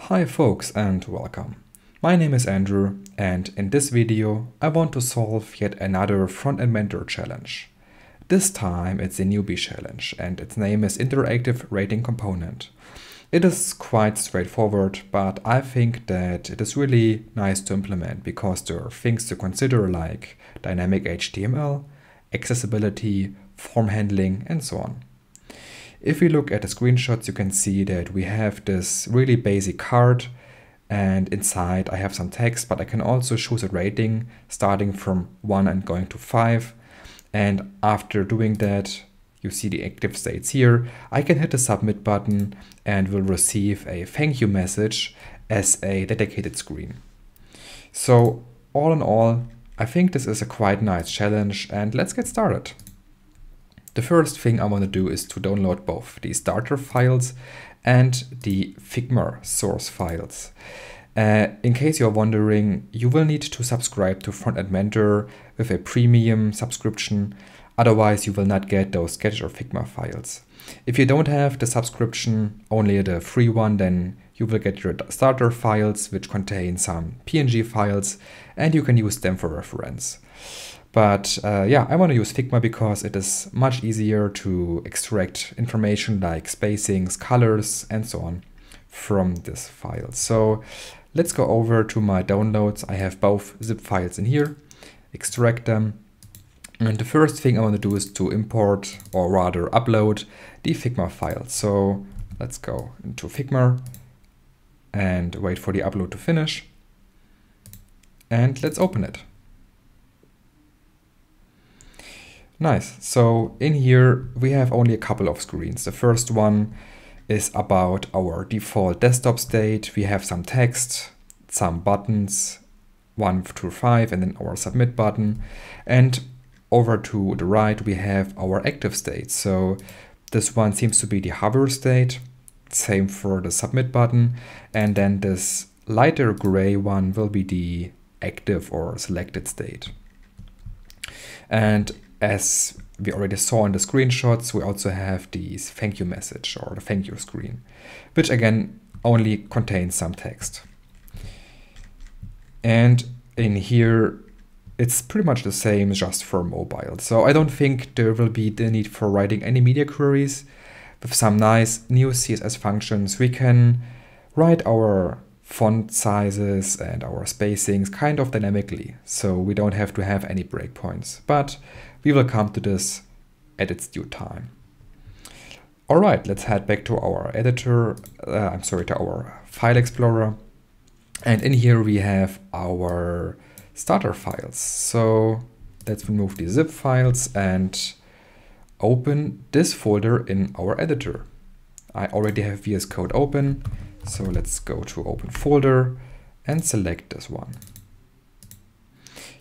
Hi folks and welcome. My name is Andrew and in this video I want to solve yet another Frontend Mentor challenge. This time it's a newbie challenge and its name is Interactive Rating Component. It is quite straightforward, but I think that it is really nice to implement because there are things to consider like dynamic HTML, accessibility, form handling and so on. If we look at the screenshots, you can see that we have this really basic card and inside I have some text, but I can also choose a rating starting from 1 and going to 5. And after doing that, you see the active states here. I can hit the submit button and will receive a thank you message as a dedicated screen. So all in all, I think this is a quite nice challenge and let's get started. The first thing I want to do is to download both the starter files and the Figma source files. In case you're wondering, you will need to subscribe to Frontend Mentor with a premium subscription. Otherwise, you will not get those Sketch or Figma files. If you don't have the subscription, only the free one, then you will get your starter files, which contain some PNG files, and you can use them for reference. But yeah, I want to use Figma because it is much easier to extract information like spacings, colors, and so on from this file. So let's go over to my downloads. I have both zip files in here, extract them. And the first thing I want to do is to import, or rather upload, the Figma file. So let's go into Figma and wait for the upload to finish. And let's open it. Nice. So in here we have only a couple of screens. The first one is about our default desktop state. We have some text, some buttons, 1 through 5, and then our submit button. And over to the right we have our active state. So this one seems to be the hover state. Same for the submit button. And then this lighter gray one will be the active or selected state. And as we already saw in the screenshots, we also have this thank you message or the thank you screen, which again only contains some text. And in here, it's pretty much the same just for mobile. So I don't think there will be the need for writing any media queries. With some nice new CSS functions, we can write our font sizes and our spacings kind of dynamically. So we don't have to have any breakpoints, but we will come to this at its due time. All right, let's head back to our editor, to our file explorer. And in here we have our starter files. So let's remove the zip files and open this folder in our editor. I already have VS Code open. So let's go to open folder and select this one.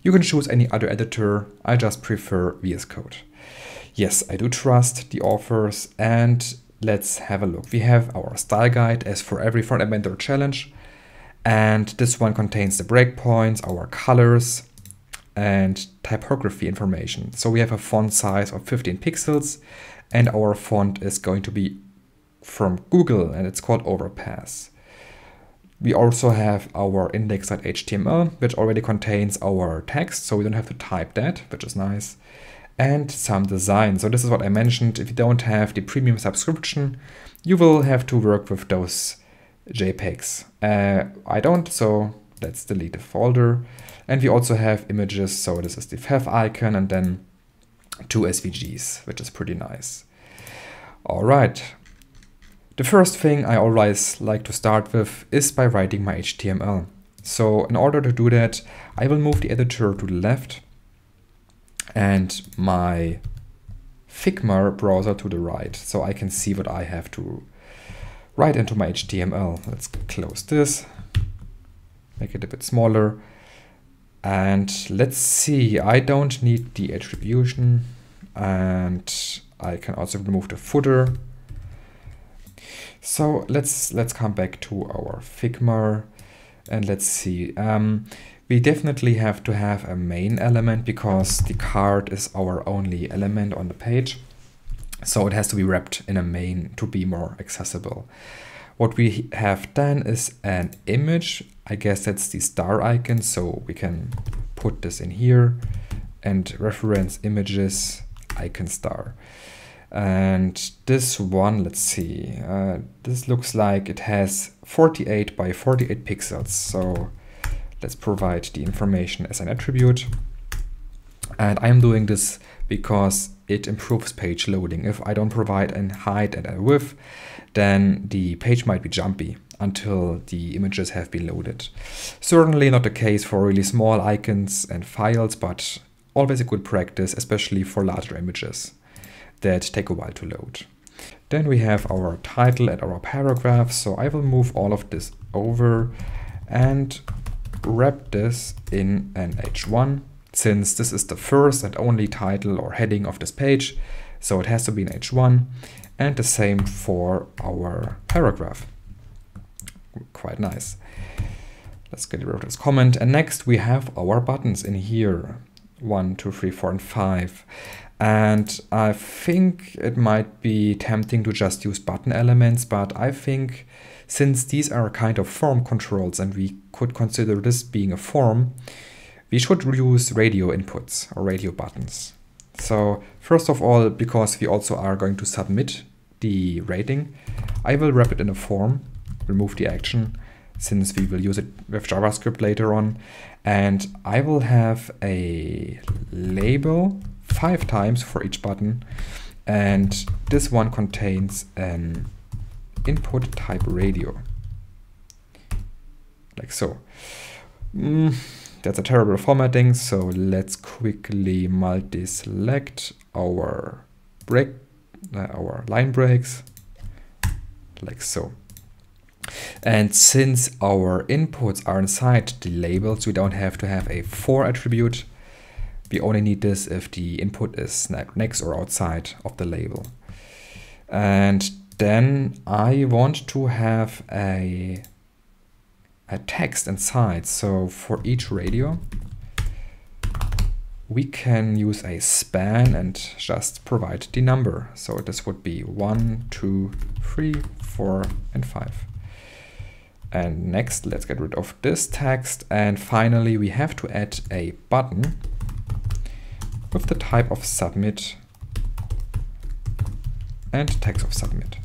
You can choose any other editor. I just prefer VS Code. Yes, I do trust the authors, and let's have a look. We have our style guide as for every Frontend Mentor challenge. And this one contains the breakpoints, our colors, and typography information. So we have a font size of 15 pixels, and our font is going to be from Google, and it's called Overpass. We also have our index.html, which already contains our text, so we don't have to type that, which is nice. And some design. So this is what I mentioned. If you don't have the premium subscription, you will have to work with those JPEGs. I don't, so let's delete the folder. And we also have images. So this is the fav icon and then 2 SVGs, which is pretty nice. All right. The first thing I always like to start with is by writing my HTML. So in order to do that, I will move the editor to the left and my Figma browser to the right, so I can see what I have to write into my HTML. Let's close this, make it a bit smaller. And let's see, I don't need the attribution and I can also remove the footer. So let's come back to our Figma and let's see. We definitely have to have a main element because the card is our only element on the page. So it has to be wrapped in a main to be more accessible. What we have then is an image. I guess that's the star icon, so we can put this in here and reference images icon star. And this one, let's see, this looks like it has 48 by 48 pixels. So let's provide the information as an attribute. And I'm doing this because it improves page loading. If I don't provide a height and a width, then the page might be jumpy until the images have been loaded. Certainly not the case for really small icons and files, but always a good practice, especially for larger images that take a while to load. Then we have our title and our paragraph. So I will move all of this over and wrap this in an H1, since this is the first and only title or heading of this page. So it has to be an H1, and the same for our paragraph. Quite nice. Let's get rid of this comment. And next we have our buttons in here. 1, 2, 3, 4, and 5. And I think it might be tempting to just use button elements, but I think since these are kind of form controls and we could consider this being a form, we should use radio inputs or radio buttons. So first of all, because we also are going to submit the rating, I will wrap it in a form, remove the action, since we will use it with JavaScript later on. And I will have a label 5 times for each button. And this one contains an input type radio. Like so. That's a terrible formatting, so let's quickly multi-select our line breaks, like so. And since our inputs are inside the labels, we don't have to have a for attribute. We only need this if the input is next or outside of the label. And then I want to have a text inside. So for each radio, we can use a span and just provide the number. So this would be 1, 2, 3, 4, and 5. And next, let's get rid of this text. And finally, we have to add a button with the type of submit and text of submit.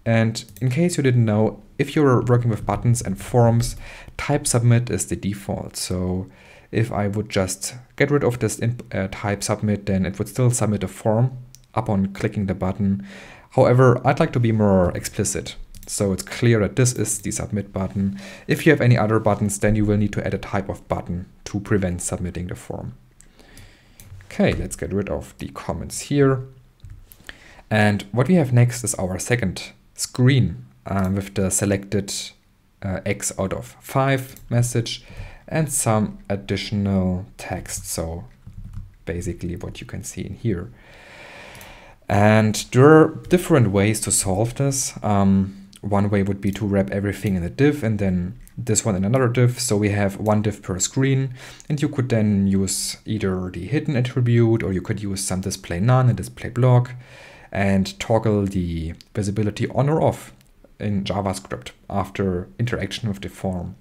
And in case you didn't know, if you're working with buttons and forms, type submit is the default. So if I would just get rid of this type submit, then it would still submit a form upon clicking the button. However, I'd like to be more explicit, so it's clear that this is the submit button. If you have any other buttons, then you will need to add a type of button to prevent submitting the form. Okay, let's get rid of the comments here. And what we have next is our second screen with the selected X out of 5 message and some additional text. So basically what you can see in here. And there are different ways to solve this. One way would be to wrap everything in a div and then this one in another div. So we have one div per screen, and you could then use either the hidden attribute or you could use some display none and display block and toggle the visibility on or off in JavaScript after interaction with the form.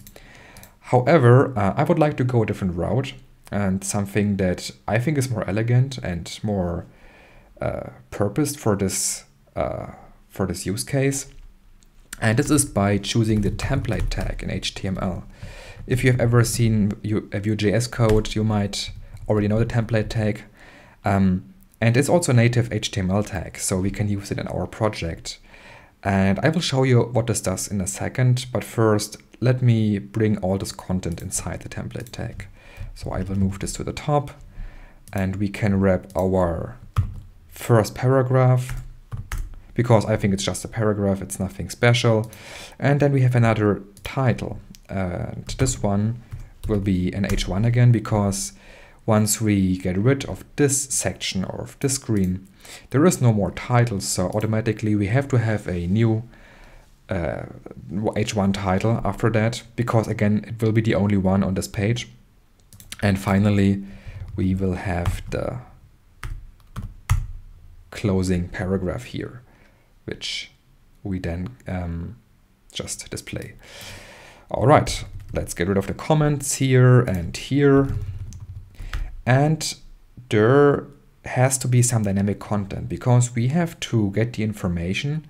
However, I would like to go a different route and something that I think is more elegant and more purposed for this use case. And this is by choosing the template tag in HTML. If you have ever seen a Vue.js code, you might already know the template tag. And it's also a native HTML tag, so we can use it in our project. And I will show you what this does in a second, but first let me bring all this content inside the template tag. So I will move this to the top, and we can wrap our first paragraph, because I think it's just a paragraph, it's nothing special. And then we have another title, and this one will be an H1 again, because once we get rid of this section or of this screen, there is no more titles, so automatically we have to have a new H1 title after that, because again, it will be the only one on this page. And finally, we will have the closing paragraph here, which we then just display. All right, let's get rid of the comments here and here. And there has to be some dynamic content because we have to get the information.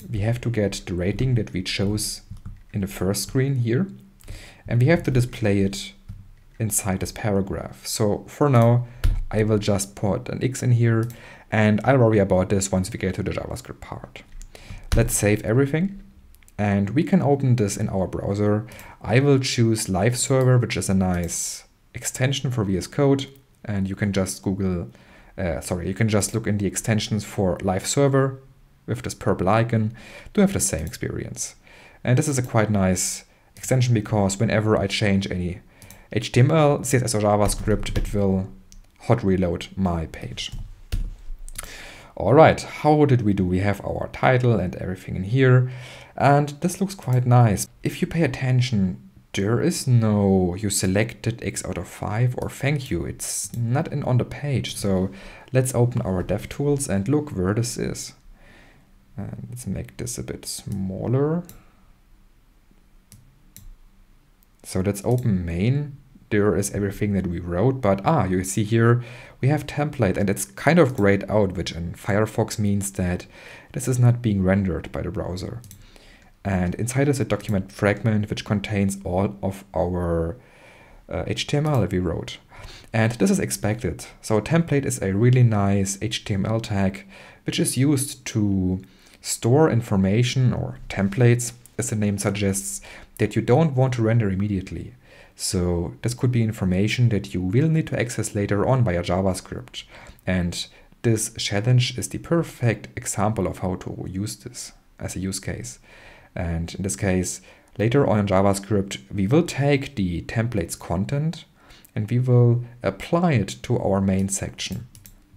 We have to get the rating that we chose in the first screen here, and we have to display it inside this paragraph. So for now, I will just put an X in here, and I'll worry about this once we get to the JavaScript part. Let's save everything, and we can open this in our browser. I will choose Live Server, which is a nice extension for VS Code, and you can just you can just look in the extensions for Live Server with this purple icon to have the same experience. And this is a quite nice extension because whenever I change any HTML, CSS or JavaScript, it will hot reload my page. All right, how did we do? We have our title and everything in here, and this looks quite nice. If you pay attention, there is no you selected X out of 5 or thank you. It's not on the page. So let's open our DevTools and look where this is. And let's make this a bit smaller. So let's open main. There is everything that we wrote, but you see here we have template, and it's kind of grayed out, which in Firefox means that this is not being rendered by the browser. And inside is a document fragment which contains all of our HTML that we wrote. And this is expected. So a template is a really nice HTML tag which is used to store information or templates, as the name suggests, that you don't want to render immediately. So this could be information that you will need to access later on via JavaScript. And this challenge is the perfect example of how to use this as a use case. And in this case, later on in JavaScript, we will take the template's content and we will apply it to our main section.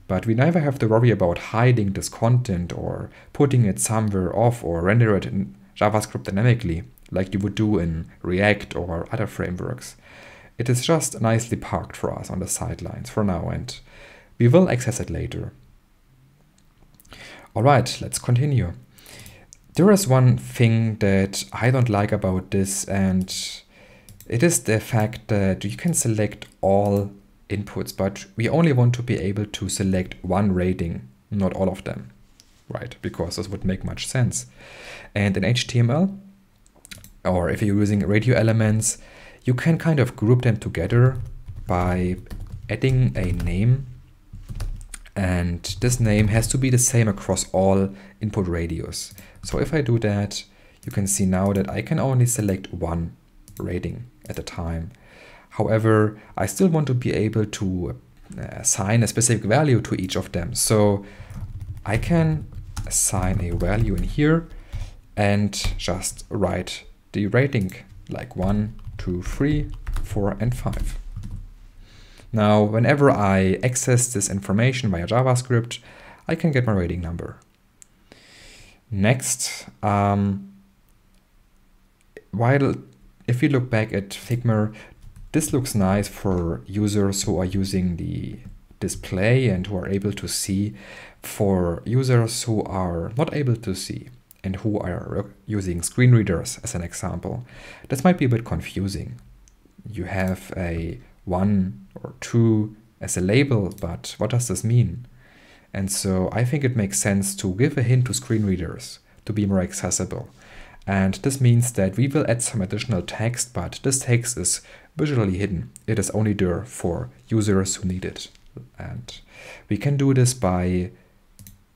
But we never have to worry about hiding this content or putting it somewhere off or render it in JavaScript dynamically, like you would do in React or other frameworks. It is just nicely parked for us on the sidelines for now, and we will access it later. All right, let's continue. There is one thing that I don't like about this, and it is the fact that you can select all inputs, but we only want to be able to select one rating, not all of them, right? Because this would make much sense. And in HTML, or if you're using radio elements, you can kind of group them together by adding a name. And this name has to be the same across all input radios. So if I do that, you can see now that I can only select one rating at a time. However, I still want to be able to assign a specific value to each of them. So I can assign a value in here and just write the rating like 1, 2, 3, 4, and 5. Now, whenever I access this information via JavaScript, I can get my rating number. Next, if you look back at Figma, this looks nice for users who are using the display and who are able to see. For users who are not able to see and who are using screen readers as an example, this might be a bit confusing. You have a 1 or 2 as a label, but what does this mean? And so I think it makes sense to give a hint to screen readers to be more accessible. And this means that we will add some additional text, but this text is visually hidden. It is only there for users who need it. And we can do this by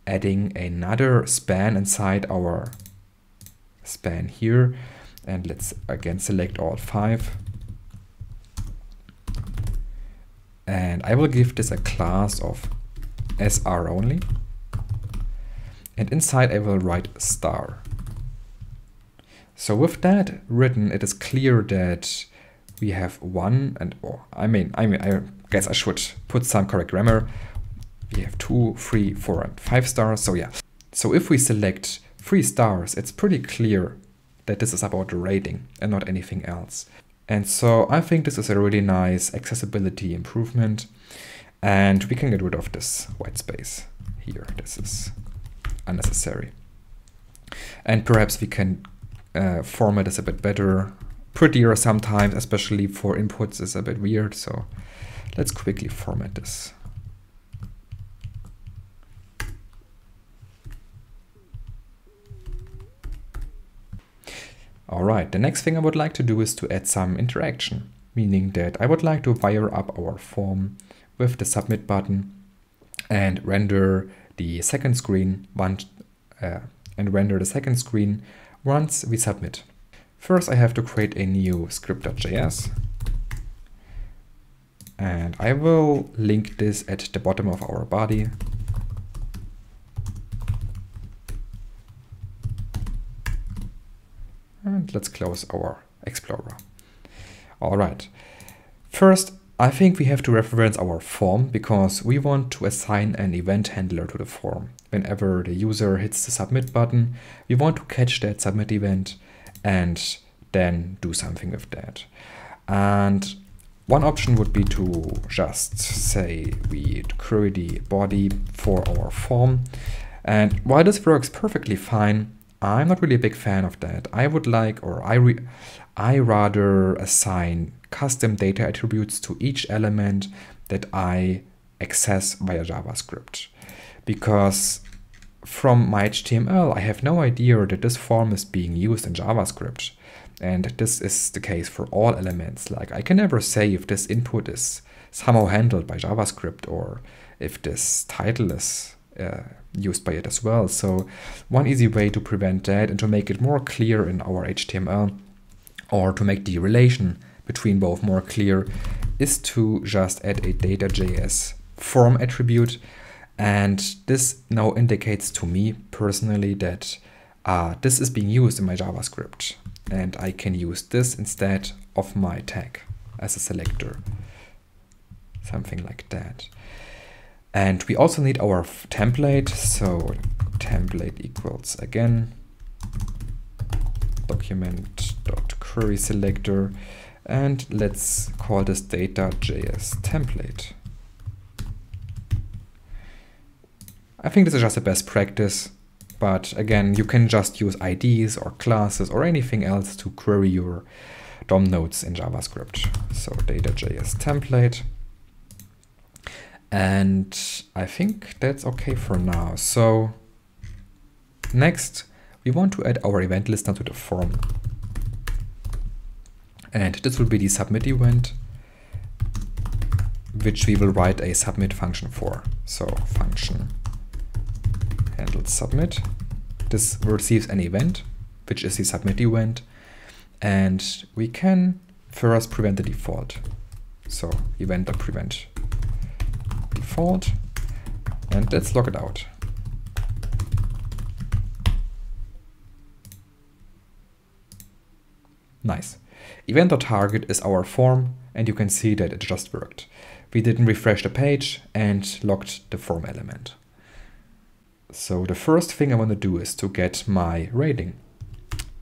adding another span inside our span here. And let's again select all 5. And I will give this a class of SR only. And inside I will write star. So with that written, it is clear that we have 1 and, I guess I should put some correct grammar. We have 2, 3, 4, and 5 stars. So yeah. So if we select 3 stars, it's pretty clear that this is about the rating and not anything else. And so I think this is a really nice accessibility improvement, and we can get rid of this white space here. This is unnecessary. And perhaps we can format this a bit better, prettier sometimes, especially for inputs is a bit weird. So let's quickly format this. All right, the next thing I would like to do is to add some interaction, meaning that I would like to wire up our form with the submit button and render the second screen once we submit. First, I have to create a new script.js, and I will link this at the bottom of our body. And let's close our Explorer. All right. First, I think we have to reference our form because we want to assign an event handler to the form. Whenever the user hits the submit button, we want to catch that submit event and then do something with that. And one option would be to just say we query the body for our form. And while this works perfectly fine, I'm not really a big fan of that. I would like, or I rather assign custom data attributes to each element that I access via JavaScript. Because from my HTML, I have no idea that this form is being used in JavaScript. And this is the case for all elements. Like, I can never say if this input is somehow handled by JavaScript or if this title is used by it as well. So one easy way to prevent that and to make it more clear in our HTML, or to make the relation between both more clear, is to just add a data.js form attribute. And this now indicates to me personally that this is being used in my JavaScript, and I can use this instead of my tag as a selector, something like that. And we also need our template. So template equals, again, document.query selector, and let's call this data.js template. I think this is just a best practice, but again, you can just use IDs or classes or anything else to query your DOM nodes in JavaScript. So data.js template. And I think that's okay for now. So next, we want to add our event listener to the form. And this will be the submit event, which we will write a submit function for. So function handles submit. This receives an event, which is the submit event. And we can first prevent the default. So event.prevent default, and let's log it out. Nice. Event.target is our form, and you can see that it just worked. We didn't refresh the page and logged the form element. So the first thing I want to do is to get my rating.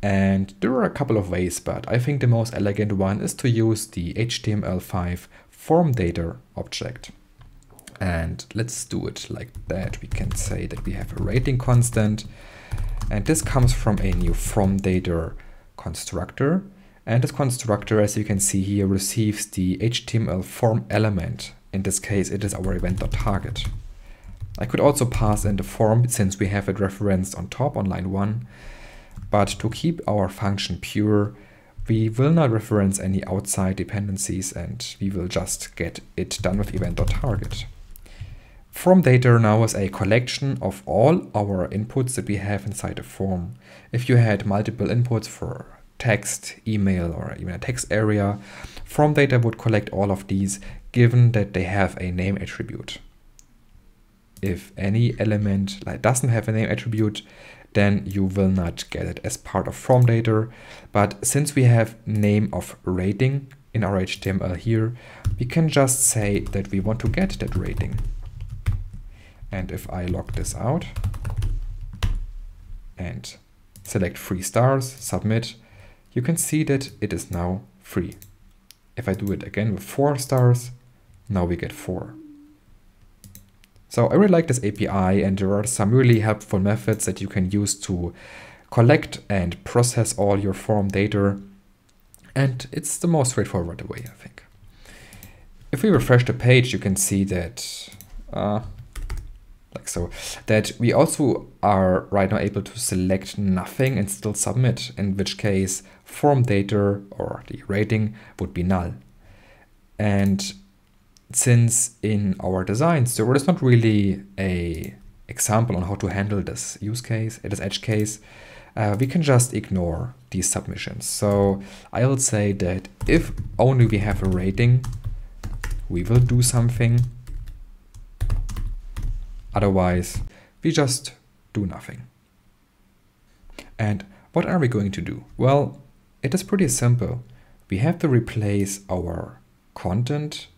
And there are a couple of ways, but I think the most elegant one is to use the HTML5 form data object. And let's do it like that. We can say that we have a rating constant, and this comes from a new from data constructor. And this constructor, as you can see here, receives the HTML form element. In this case, it is our event.target. I could also pass in the form since we have it referenced on top on line 1. But to keep our function pure, we will not reference any outside dependencies, and we will just get it done with event.target. From data now is a collection of all our inputs that we have inside the form. If you had multiple inputs for text, email, or even a text area, from data would collect all of these, given that they have a name attribute. If any element doesn't have a name attribute, then you will not get it as part of from data. But since we have name of rating in our HTML here, we can just say that we want to get that rating. And if I log this out and select 3 stars, submit, you can see that it is now 3. If I do it again with 4 stars, now we get 4. So I really like this API, and there are some really helpful methods that you can use to collect and process all your form data. And it's the most straightforward way, I think. If we refresh the page, you can see that, that we also are right now able to select nothing and still submit, in which case form data or the rating would be null. And since in our designs there is not really a example on how to handle this use case, this edge case, we can just ignore these submissions. So I will say that if only we have a rating, we will do something. Otherwise, we just do nothing. And what are we going to do? Well, it is pretty simple. We have to replace our content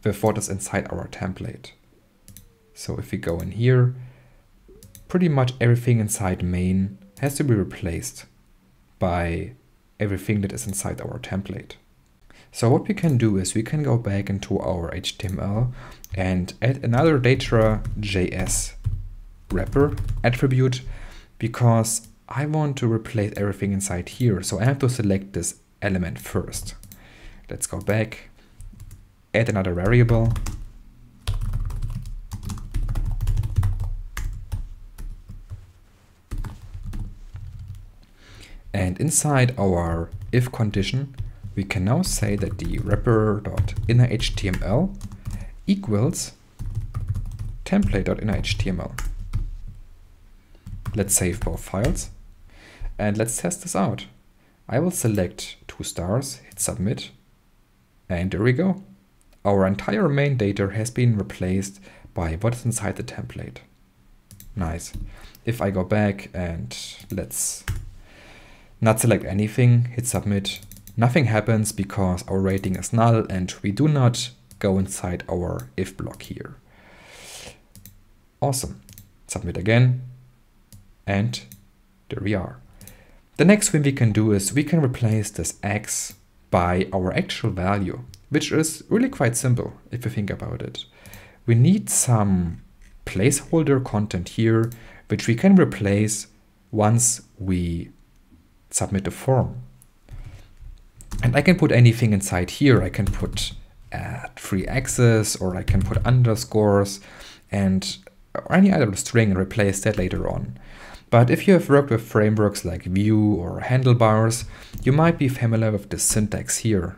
with what is inside our template. So if we go in here, pretty much everything inside main has to be replaced by everything that is inside our template. So what we can do is we can go back into our HTML and add another data.js wrapper attribute, because I want to replace everything inside here. So I have to select this element first. Let's go back, add another variable. And inside our if condition, we can now say that the wrapper.innerHTML equals template.innerHTML. Let's save both files and let's test this out. I will select 2 stars, hit submit, and there we go. Our entire main data has been replaced by what is inside the template. Nice. If I go back and let's not select anything, hit submit, nothing happens because our rating is null and we do not go inside our if block here. Awesome. Submit again, and there we are. The next thing we can do is we can replace this x by our actual value, which is really quite simple if you think about it. We need some placeholder content here, which we can replace once we submit the form. And I can put anything inside here. I can put 3 x's, or I can put underscores and or any other string and replace that later on. But if you have worked with frameworks like Vue or Handlebars, you might be familiar with the syntax here.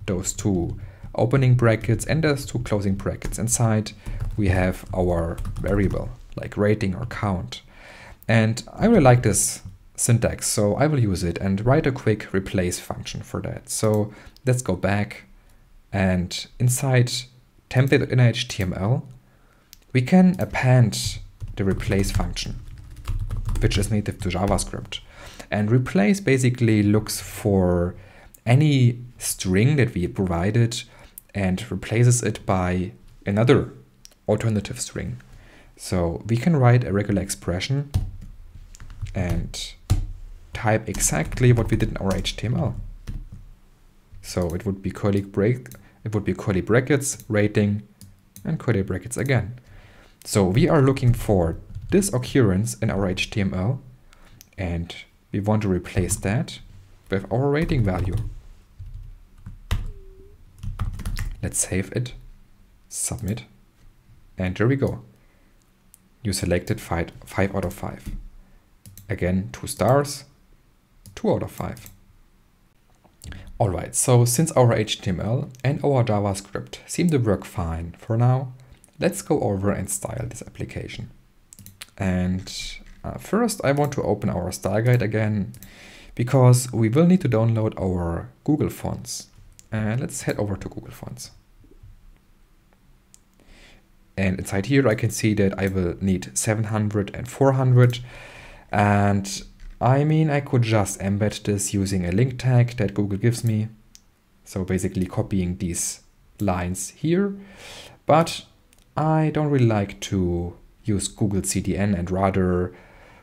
Those 2 opening brackets and those 2 closing brackets. Inside we have our variable like rating or count. And I really like this syntax, so I will use it and write a quick replace function for that. So let's go back, and inside template.innerHTML we can append the replace function, which is native to JavaScript. And replace basically looks for any string that we provided and replaces it by another alternative string. So we can write a regular expression and type exactly what we did in our HTML. So it would be curly brackets, rating, and curly brackets again. So we are looking for this occurrence in our HTML, and we want to replace that with our rating value. Let's save it, submit, and there we go. You selected 5 out of 5. Again, 2 stars, 2 out of 5. Alright, so since our HTML and our JavaScript seem to work fine for now, let's go over and style this application. And first I want to open our style guide again, because we will need to download our Google fonts. And let's head over to Google Fonts. And inside here I can see that I will need 700 and 400. And I mean, I could just embed this using a link tag that Google gives me. So basically copying these lines here. But I don't really like to use Google CDN and rather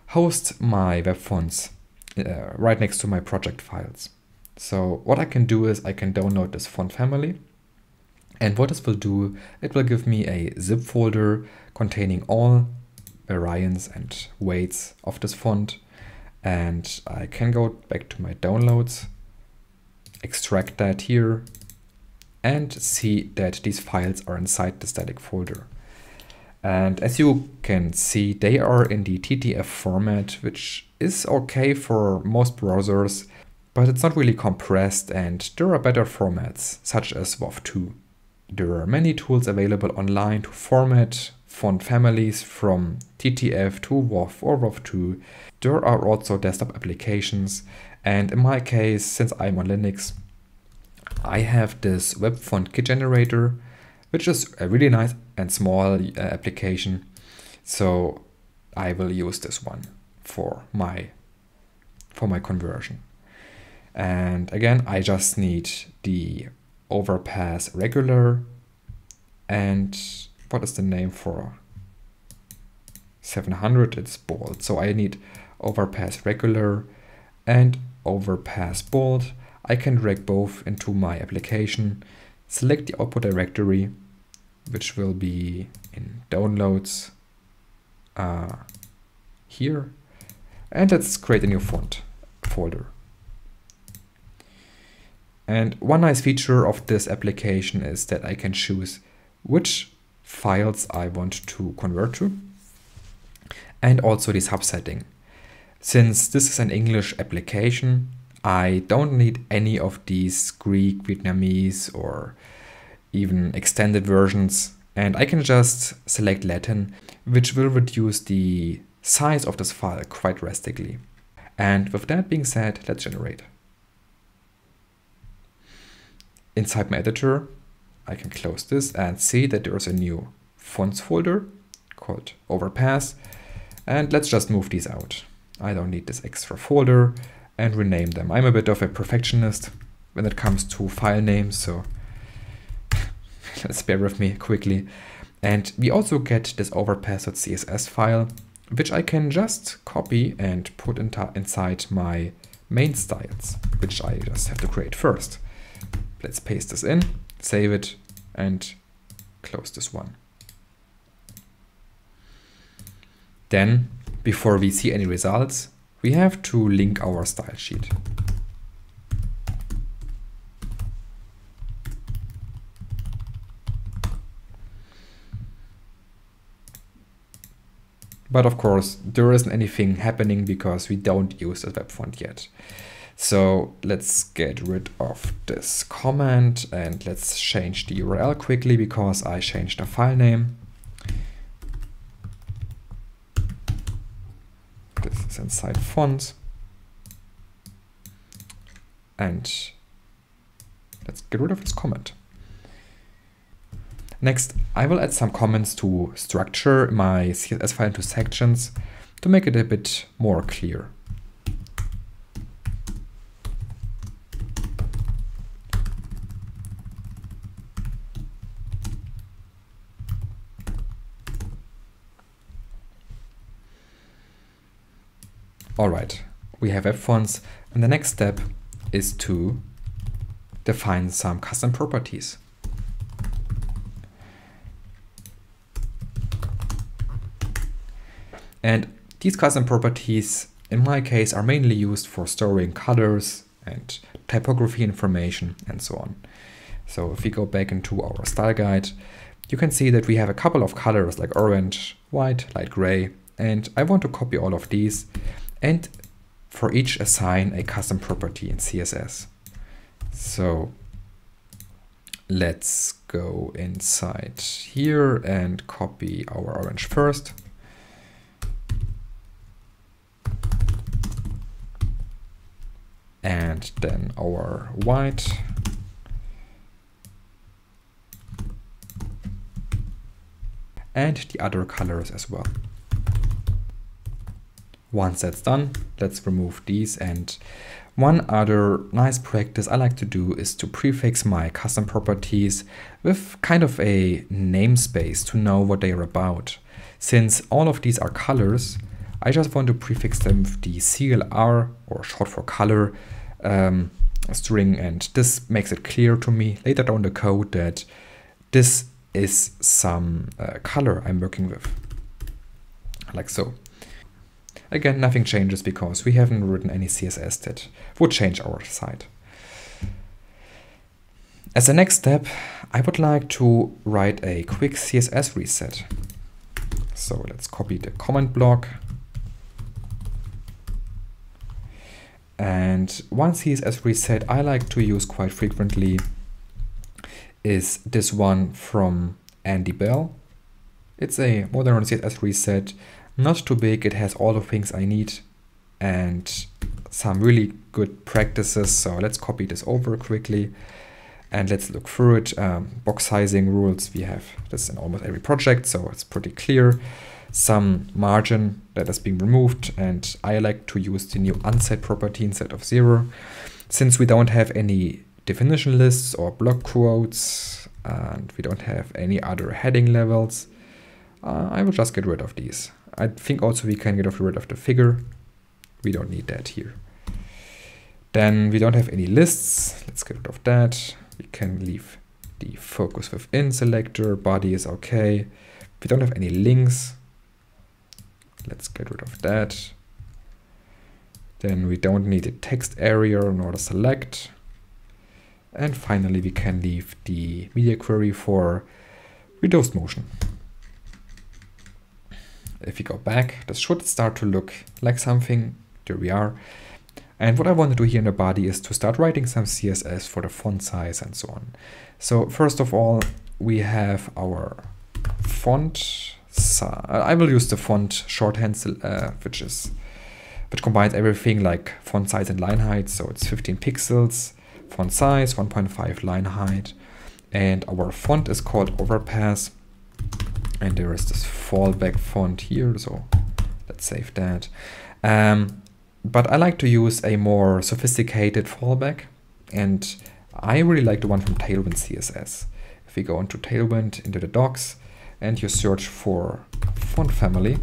host my web fonts right next to my project files. So what I can do is I can download this font family. And what this will do, it will give me a zip folder containing all variants and weights of this font. And I can go back to my downloads, extract that here, and see that these files are inside the static folder. And as you can see, they are in the TTF format, which is okay for most browsers, but it's not really compressed, and there are better formats, such as WAV2. There are many tools available online to format font families from TTF to WAV or WAV2. There are also desktop applications, and in my case, since I'm on Linux, I have this web font kit generator, which is a really nice and small application. So I will use this one for my conversion. And again, I just need the overpass regular, and what is the name for 700? It's bold. So I need overpass regular and overpass bold. I can drag both into my application, select the output directory, which will be in downloads here, and let's create a new font folder. And one nice feature of this application is that I can choose which files I want to convert to, and also the subsetting. Since this is an English application, I don't need any of these Greek, Vietnamese, or even extended versions, and I can just select Latin, which will reduce the size of this file quite drastically. And with that being said, let's generate. Inside my editor, I can close this and see that there's a new fonts folder called Overpass, and let's just move these out. I don't need this extra folder, and rename them. I'm a bit of a perfectionist when it comes to file names, so let's bear with me quickly. And we also get this overpass.css file, which I can just copy and put inside my main styles, which I just have to create first. Let's paste this in, save it, and close this one. Then, before we see any results, we have to link our style sheet. But of course, there isn't anything happening because we don't use the web font yet. So let's get rid of this comment and let's change the URL quickly because I changed the file name. This is inside fonts. And let's get rid of this comment. Next, I will add some comments to structure my CSS file into sections to make it a bit more clear. All right, we have web fonts, and the next step is to define some custom properties. And these custom properties, in my case, are mainly used for storing colors and typography information and so on. So if we go back into our style guide, you can see that we have a couple of colors like orange, white, light gray, and I want to copy all of these and for each assign a custom property in CSS. So let's go inside here and copy our orange first. And then our white. And the other colors as well. Once that's done, let's remove these. And one other nice practice I like to do is to prefix my custom properties with kind of a namespace to know what they are about. Since all of these are colors, I just want to prefix them with the CLR, or short for color, string, and this makes it clear to me later down the code that this is some color I'm working with, like so. Again, nothing changes because we haven't written any CSS that would change our site. As a next step, I would like to write a quick CSS reset. So let's copy the comment block. And one CSS reset I like to use quite frequently is this one from Andy Bell. It's a modern CSS reset, not too big, it has all the things I need and some really good practices. So let's copy this over quickly and let's look through it. Box sizing rules, we have this in almost every project, so it's pretty clear. Some margin that is being removed, and I like to use the new unset property instead of 0. Since we don't have any definition lists or block quotes, and we don't have any other heading levels, I will just get rid of these. I think also we can get rid of the figure. We don't need that here. Then we don't have any lists. Let's get rid of that. We can leave the focus within selector. Body is okay. We don't have any links. Let's get rid of that. Then we don't need a text area nor the select. And finally, we can leave the media query for reduced motion. If we go back, this should start to look like something. There we are. And what I want to do here in the body is to start writing some CSS for the font size and so on. So first of all, we have our font. I will use the font shorthand, which combines everything like font size and line height. So it's 15 pixels, font size, 1.5 line height. And our font is called Overpass. And there is this fallback font here. So let's save that. But I like to use a more sophisticated fallback. And I really like the one from Tailwind CSS. If we go into Tailwind, into the docs, and you search for font family,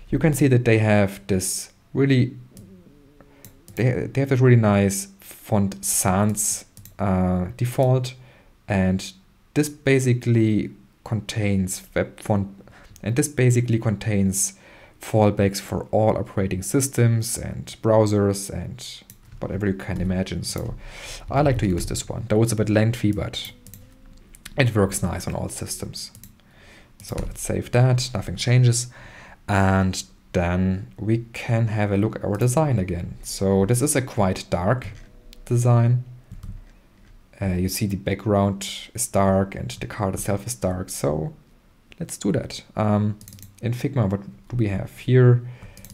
you can see that they have this really, they have this really nice font sans default, and this basically contains web font, and this basically contains fallbacks for all operating systems and browsers and whatever you can imagine. So I like to use this one, though it's a bit lengthy, but it works nice on all systems. So let's save that, nothing changes. And then we can have a look at our design again. So this is a quite dark design. You see the background is dark and the card itself is dark. So let's do that. In Figma, what do we have here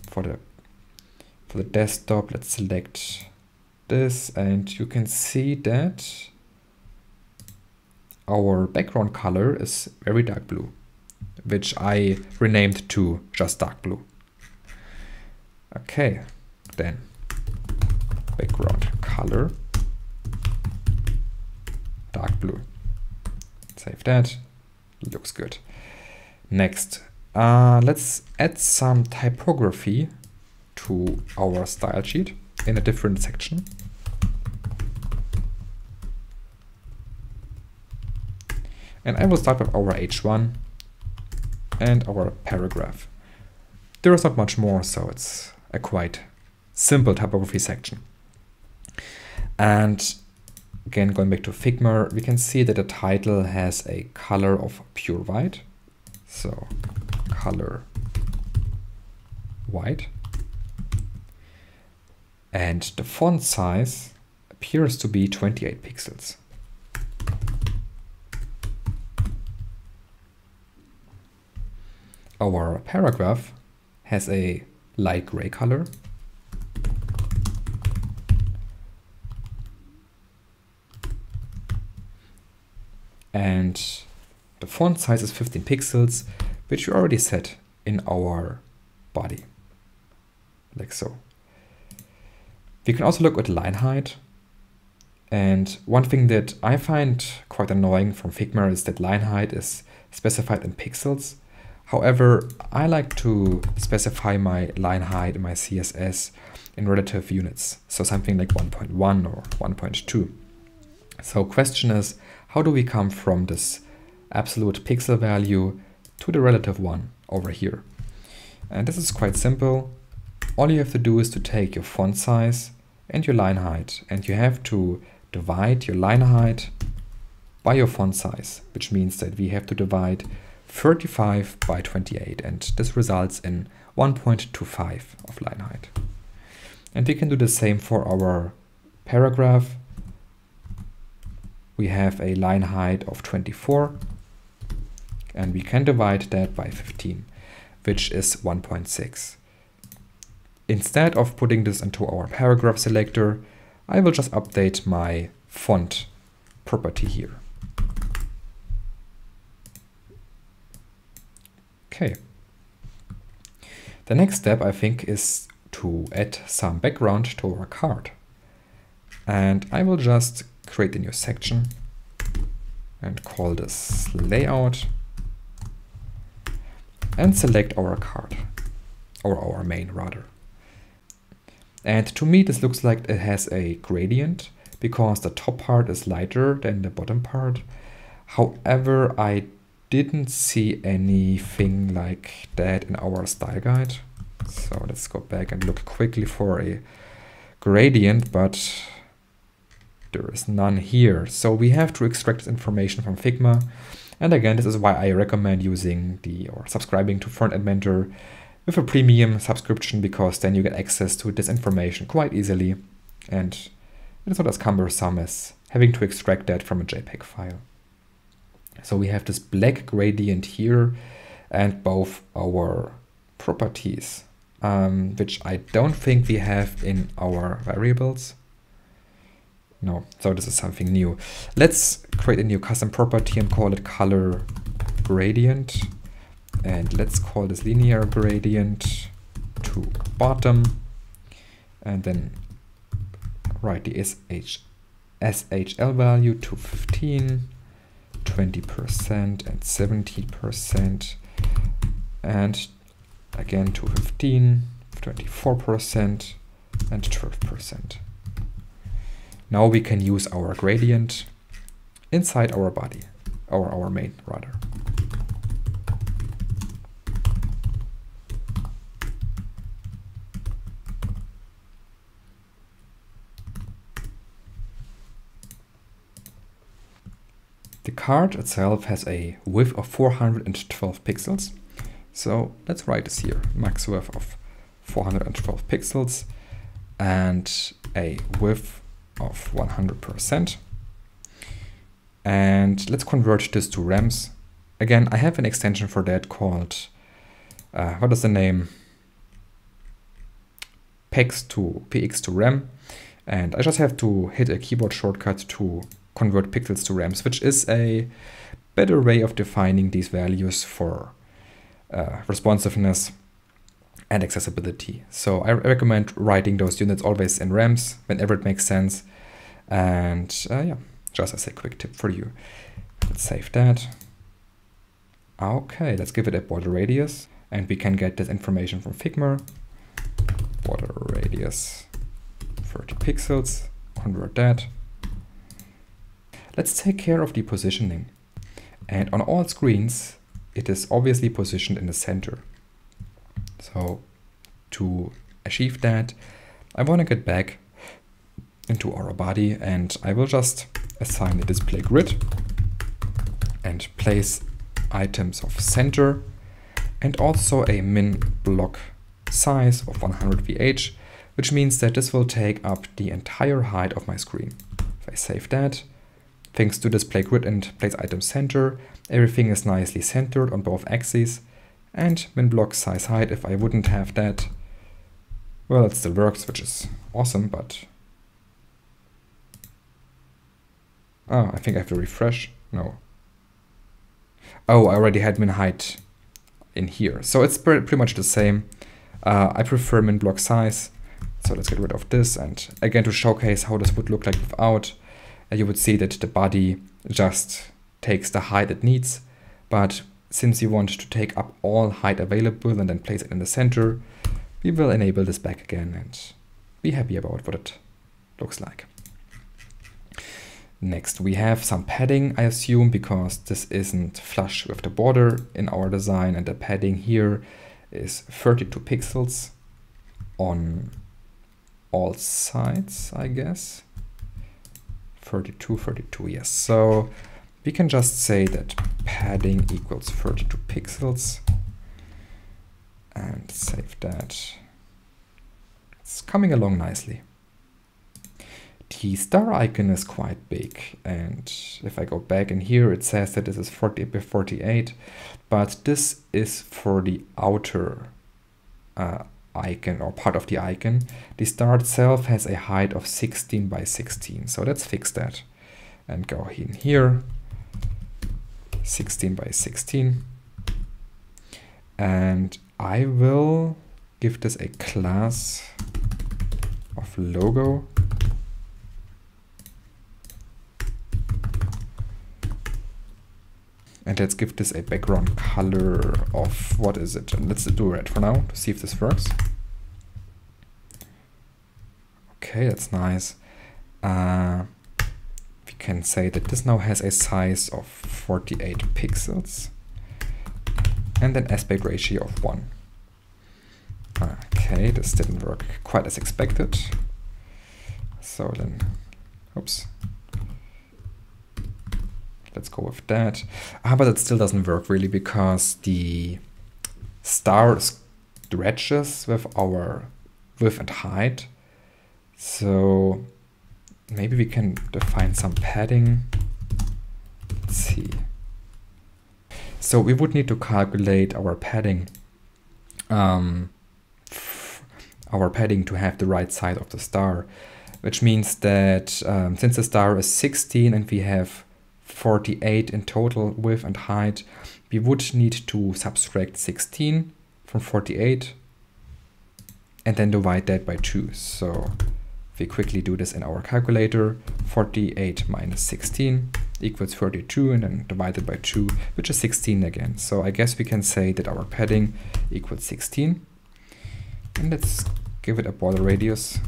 for the desktop? Let's select this, and you can see that our background color is very dark blue, which I renamed to just dark blue. Okay, then background color, dark blue. Save that, looks good. Next, let's add some typography to our style sheet in a different section. And I will start with our H1 and our paragraph. There is not much more, so it's a quite simple typography section. And again, going back to Figma, we can see that the title has a color of pure white. So color white. And the font size appears to be 28 pixels. Our paragraph has a light gray color. And the font size is 15 pixels, which we already set in our body, like so. We can also look at line height. And one thing that I find quite annoying from Figma is that line height is specified in pixels. However, I like to specify my line height in my CSS in relative units. So something like 1.1 or 1.2. So question is, how do we come from this absolute pixel value to the relative one over here? And this is quite simple. all you have to do is to take your font size and your line height, and you have to divide your line height by your font size, which means that we have to divide 35 by 28, and this results in 1.25 of line height. And we can do the same for our paragraph. We have a line height of 24, and we can divide that by 15, which is 1.6. Instead of putting this into our paragraph selector, I will just update my font property here. Okay. The next step, I think, is to add some background to our card. And I will just create a new section and call this layout and select our card, or our main rather. And to me, this looks like it has a gradient because the top part is lighter than the bottom part. However, I didn't see anything like that in our style guide. So let's go back and look quickly for a gradient, but there is none here. So we have to extract this information from Figma. And again, this is why I recommend using or subscribing to Frontend Mentor with a premium subscription, because then you get access to this information quite easily. And it's not as cumbersome as having to extract that from a JPEG file. So we have this black gradient here and both our properties, which I don't think we have in our variables. No, so this is something new. Let's create a new custom property and call it color gradient. And let's call this linear gradient to bottom. And then write the SHL value to 15, 20% and 70%. And again to 15, 24% and 12%. Now we can use our gradient inside our body, or our main rather. The card itself has a width of 412 pixels. So let's write this here, max width of 412 pixels and a width of 100%. And let's convert this to rems. Again, I have an extension for that called, what is the name? PX to rem. And I just have to hit a keyboard shortcut to convert pixels to rems, which is a better way of defining these values for responsiveness and accessibility. So I recommend writing those units always in rems whenever it makes sense. And yeah, just as a quick tip for you. Let's save that. Okay, let's give it a border radius, and we can get this information from Figma. Border radius 30 pixels, convert that. Let's take care of the positioning. And on all screens, it is obviously positioned in the center. So to achieve that, I want to get back into our body, and I will just assign a display grid and place items of center and also a min block size of 100 VH, which means that this will take up the entire height of my screen. If I save that, thanks to display grid and place item center, everything is nicely centered on both axes. And min block size height, if I wouldn't have that, well, it still works, which is awesome, but I think I have to refresh. No. Oh, I already had min height in here. So it's pretty much the same. I prefer min block size. So let's get rid of this. And again, to showcase how this would look like without, you would see that the body just takes the height it needs. But since you want to take up all height available and then place it in the center, we will enable this back again and be happy about what it looks like. Next, we have some padding, I assume, because this isn't flush with the border in our design, and the padding here is 32 pixels. on all sides, I guess. 32, 32, yes. So we can just say that padding equals 32 pixels and save that. It's coming along nicely. The star icon is quite big, and if I go back in here, it says that this is 48 by 48, but this is for the outer icon or part of the icon. The star itself has a height of 16 by 16, so let's fix that and go in here, 16 by 16, and I will give this a class of logo. And let's give this a background color of, what is it? And let's do red for now to see if this works. Okay, that's nice. We can say that this now has a size of 48 pixels and an aspect ratio of 1. Okay, this didn't work quite as expected. So then, oops. Let's go with that. But it still doesn't work really because the star stretches with our width and height. So maybe we can define some padding. Let's see. So we would need to calculate our padding. To have the right side of the star, which means that since the star is 16 and we have 48 in total width and height, we would need to subtract 16 from 48 and then divide that by 2. So if we quickly do this in our calculator, 48 minus 16 equals 32 and then divided by 2, which is 16 again. So I guess we can say that our padding equals 16. And let's give it a border radius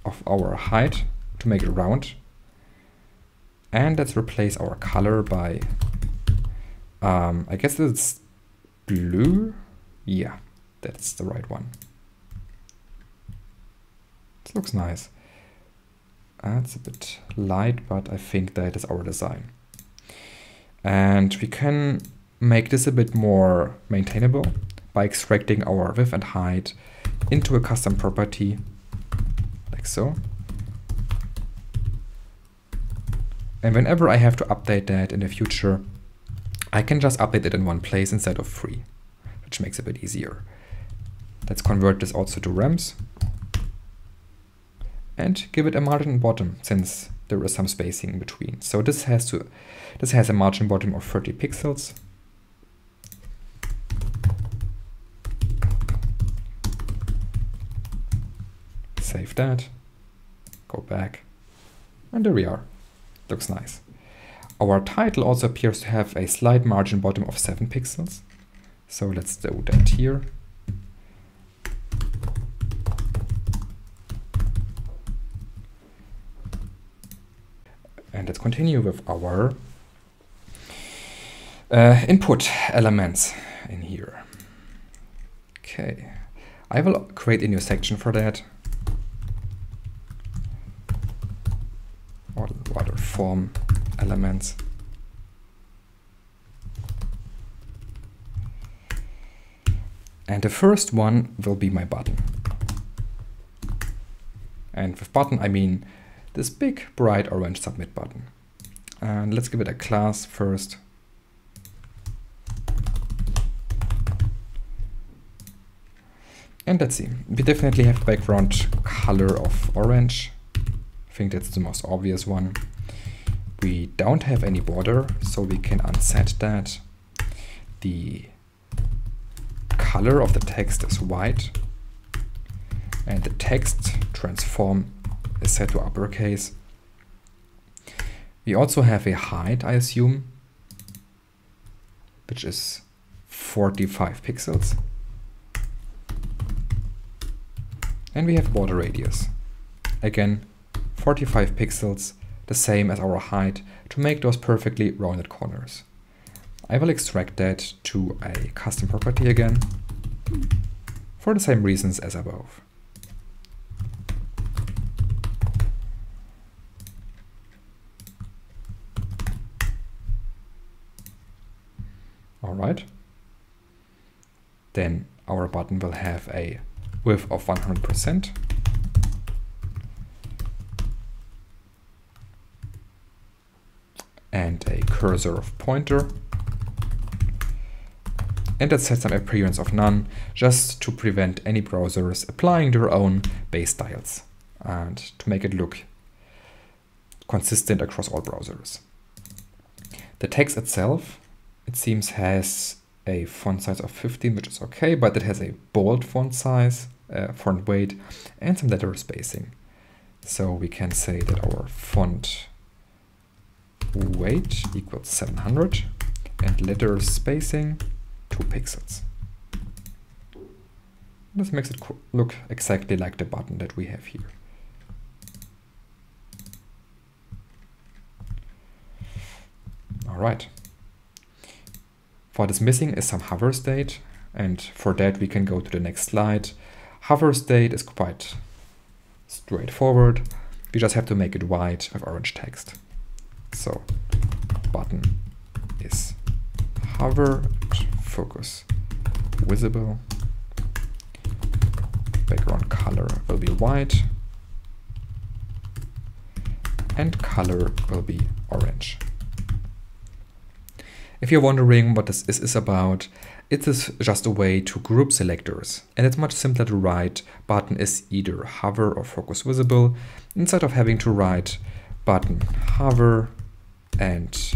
of our height to make it round. And let's replace our color by, I guess it's blue. Yeah, that's the right one. It looks nice. It's a bit light, but I think that is our design. And we can make this a bit more maintainable by extracting our width and height into a custom property, like so. And whenever I have to update that in the future, I can just update it in one place instead of 3, which makes it a bit easier. Let's convert this also to rems and give it a margin bottom, since there is some spacing in between. So this has a margin bottom of 30 pixels. Save that, go back, and there we are. Looks nice. Our title also appears to have a slight margin bottom of 7 pixels. So let's do that here. And let's continue with our input elements in here. Okay, I will create a new section for that. Or rather form elements. And the first one will be my button. And with button, I mean this big bright orange submit button. And let's give it a class first. And let's see, we definitely have background color of orange. I think that's the most obvious one. We don't have any border, so we can unset that. The color of the text is white, and the text transform is set to uppercase. We also have a height, I assume, which is 45 pixels. And we have border radius. Again, 45 pixels, the same as our height, to make those perfectly rounded corners. I will extract that to a custom property again, for the same reasons as above. All right. Then our button will have a width of 100%. And a cursor of pointer. And that sets some appearance of none, just to prevent any browsers applying their own base styles and to make it look consistent across all browsers. The text itself, it seems, has a font size of 15, which is okay, but it has a bold font size, font weight, and some letter spacing. So we can say that our font weight equals 700 and letter spacing 2 pixels. This makes it look exactly like the button that we have here. All right. What is missing is some hover state, and for that we can go to the next slide. Hover state is quite straightforward. We just have to make it white with orange text. So button is hover, focus visible, background color will be white, and color will be orange. If you're wondering what this is about, it is just a way to group selectors, and it's much simpler to write button is either hover or focus visible instead of having to write button hover and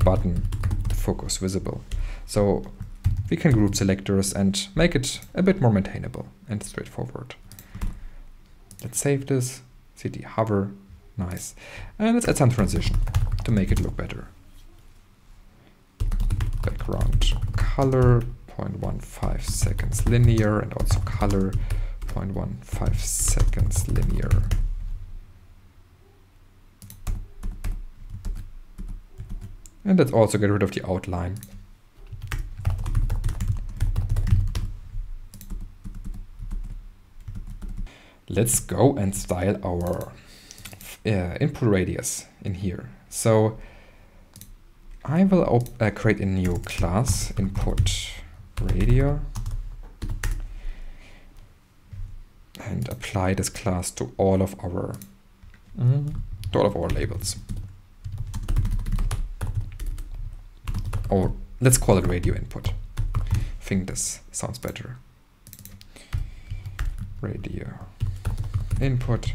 button focus visible. So we can group selectors and make it a bit more maintainable and straightforward. Let's save this, cd hover, nice. And let's add some transition to make it look better. Background color 0.15 seconds linear, and also color 0.15 seconds linear. And let's also get rid of the outline. Let's go and style our input radius in here. So I will create a new class, input radius, and apply this class to all of our labels. Or let's call it radio input. I think this sounds better. Radio input.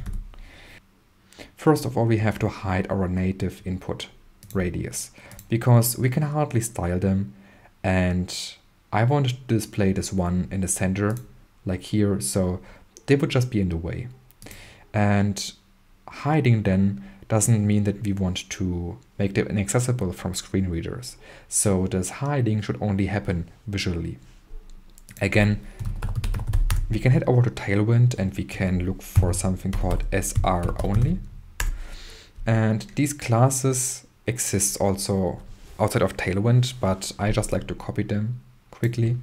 First of all, we have to hide our native input radius because we can hardly style them, and I want to display this one in the center like here, so they would just be in the way. And hiding them doesn't mean that we want to make them inaccessible from screen readers. So this hiding should only happen visually. Again, we can head over to Tailwind and we can look for something called SR only. And these classes exist also outside of Tailwind, but I just like to copy them quickly.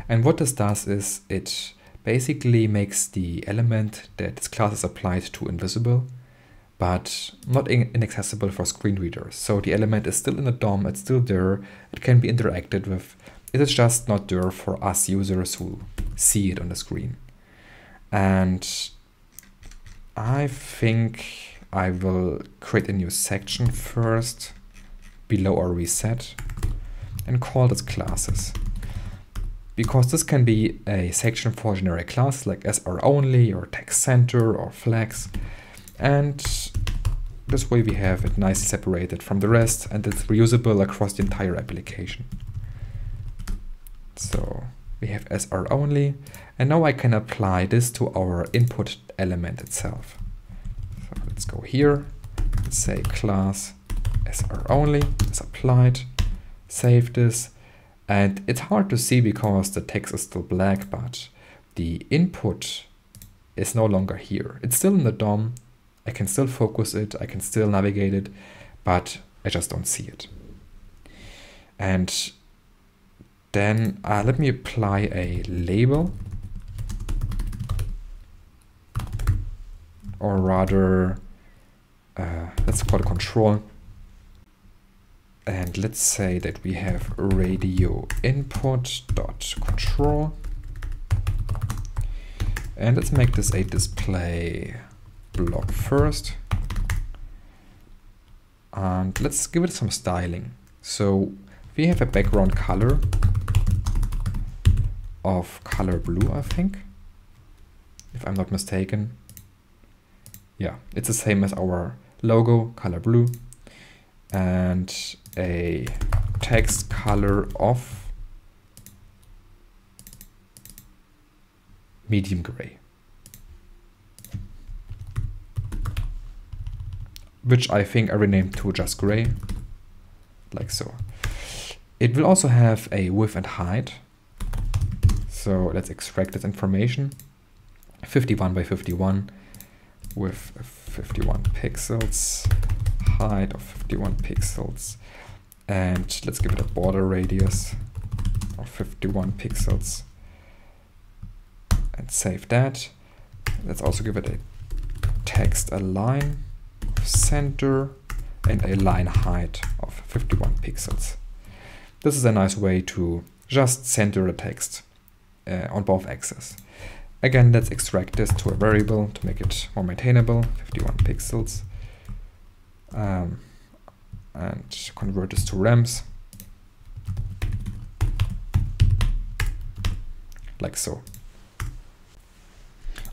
And what this does is it basically makes the element that this class is applied to invisible, but not inaccessible for screen readers. So the element is still in the DOM, it's still there, it can be interacted with. It is just not there for us users who see it on the screen. And I think I will create a new section first below our reset and call this classes. Because this can be a section for generic classes like SR only or text center or flags. And this way we have it nicely separated from the rest and it's reusable across the entire application. So we have SR only, and now I can apply this to our input element itself. So let's go here, let's say class SR only is applied, save this, and it's hard to see because the text is still black, but the input is no longer here. It's still in the DOM, I can still focus it, I can still navigate it, but I just don't see it. And then let me apply a label or rather, let's call it control. And let's say that we have radio input dot control. And let's make this a display block first. And let's give it some styling. So we have a background color of color blue, I think, if I'm not mistaken. Yeah, it's the same as our logo, color blue, and a text color of medium gray, which I think I renamed to just gray, like so. It will also have a width and height. So let's extract this information. 51 by 51 with 51 pixels, height of 51 pixels. And let's give it a border radius of 51 pixels. And save that. Let's also give it a text align center and a line height of 51 pixels. This is a nice way to just center the text on both axes. Again, let's extract this to a variable to make it more maintainable, 51 pixels, and convert this to rems, like so.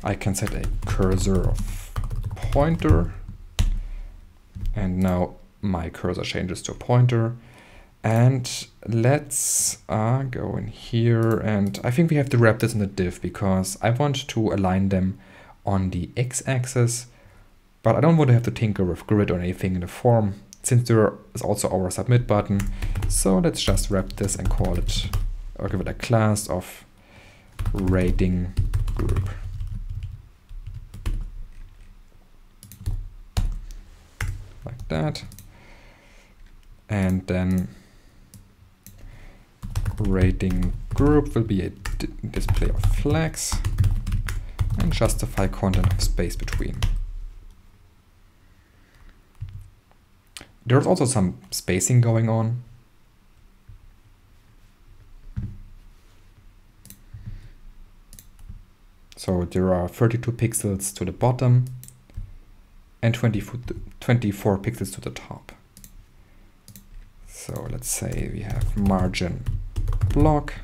I can set a cursor of pointer, and now my cursor changes to a pointer. And let's go in here, and I think we have to wrap this in a div because I want to align them on the x-axis, but I don't want to have to tinker with grid or anything in the form, since there is also our submit button. So let's just wrap this and call it, or give it a class of rating group. Like that. And then rating group will be a display of flags and justify content of space between. There's also some spacing going on. So there are 32 pixels to the bottom and 24 pixels to the top. So let's say we have margin block,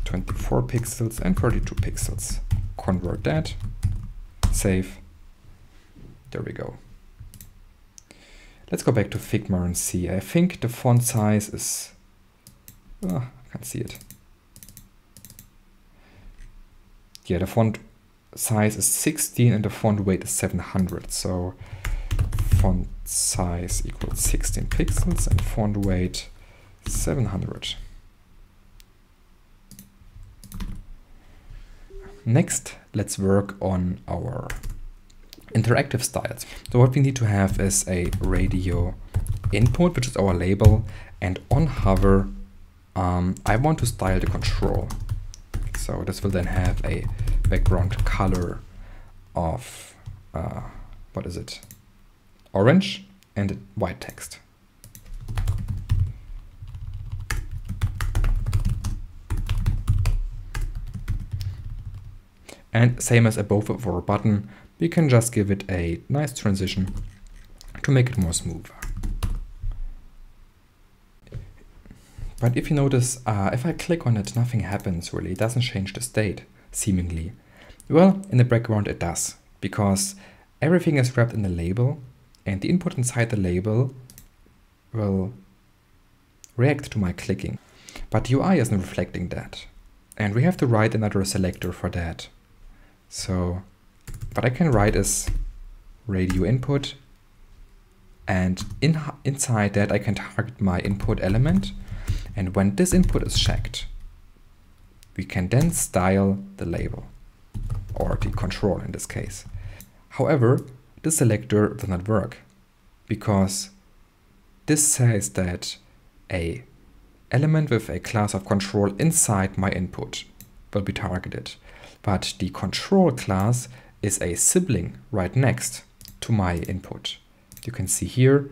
24 pixels and 32 pixels. Convert that, save, there we go. Let's go back to Figma and see. I think the font size is, I can't see it. Yeah, the font size is 16 and the font weight is 700. So font size equals 16 pixels and font weight 700. Next, let's work on our interactive styles. So what we need to have is a radio input, which is our label, and on hover, I want to style the control. So this will then have a background color of, what is it? Orange and white text. And same as above for a button, we can just give it a nice transition to make it more smooth. But if you notice, if I click on it, nothing happens really. It doesn't change the state, seemingly. Well, in the background it does, because everything is wrapped in the label, and the input inside the label will react to my clicking. But UI isn't reflecting that. And we have to write another selector for that. So what I can write is radio input, and inside that I can target my input element. And when this input is checked, we can then style the label, or the control in this case. However, this selector does not work, because this says that a element with a class of control inside my input will be targeted. But the control class is a sibling right next to my input. You can see here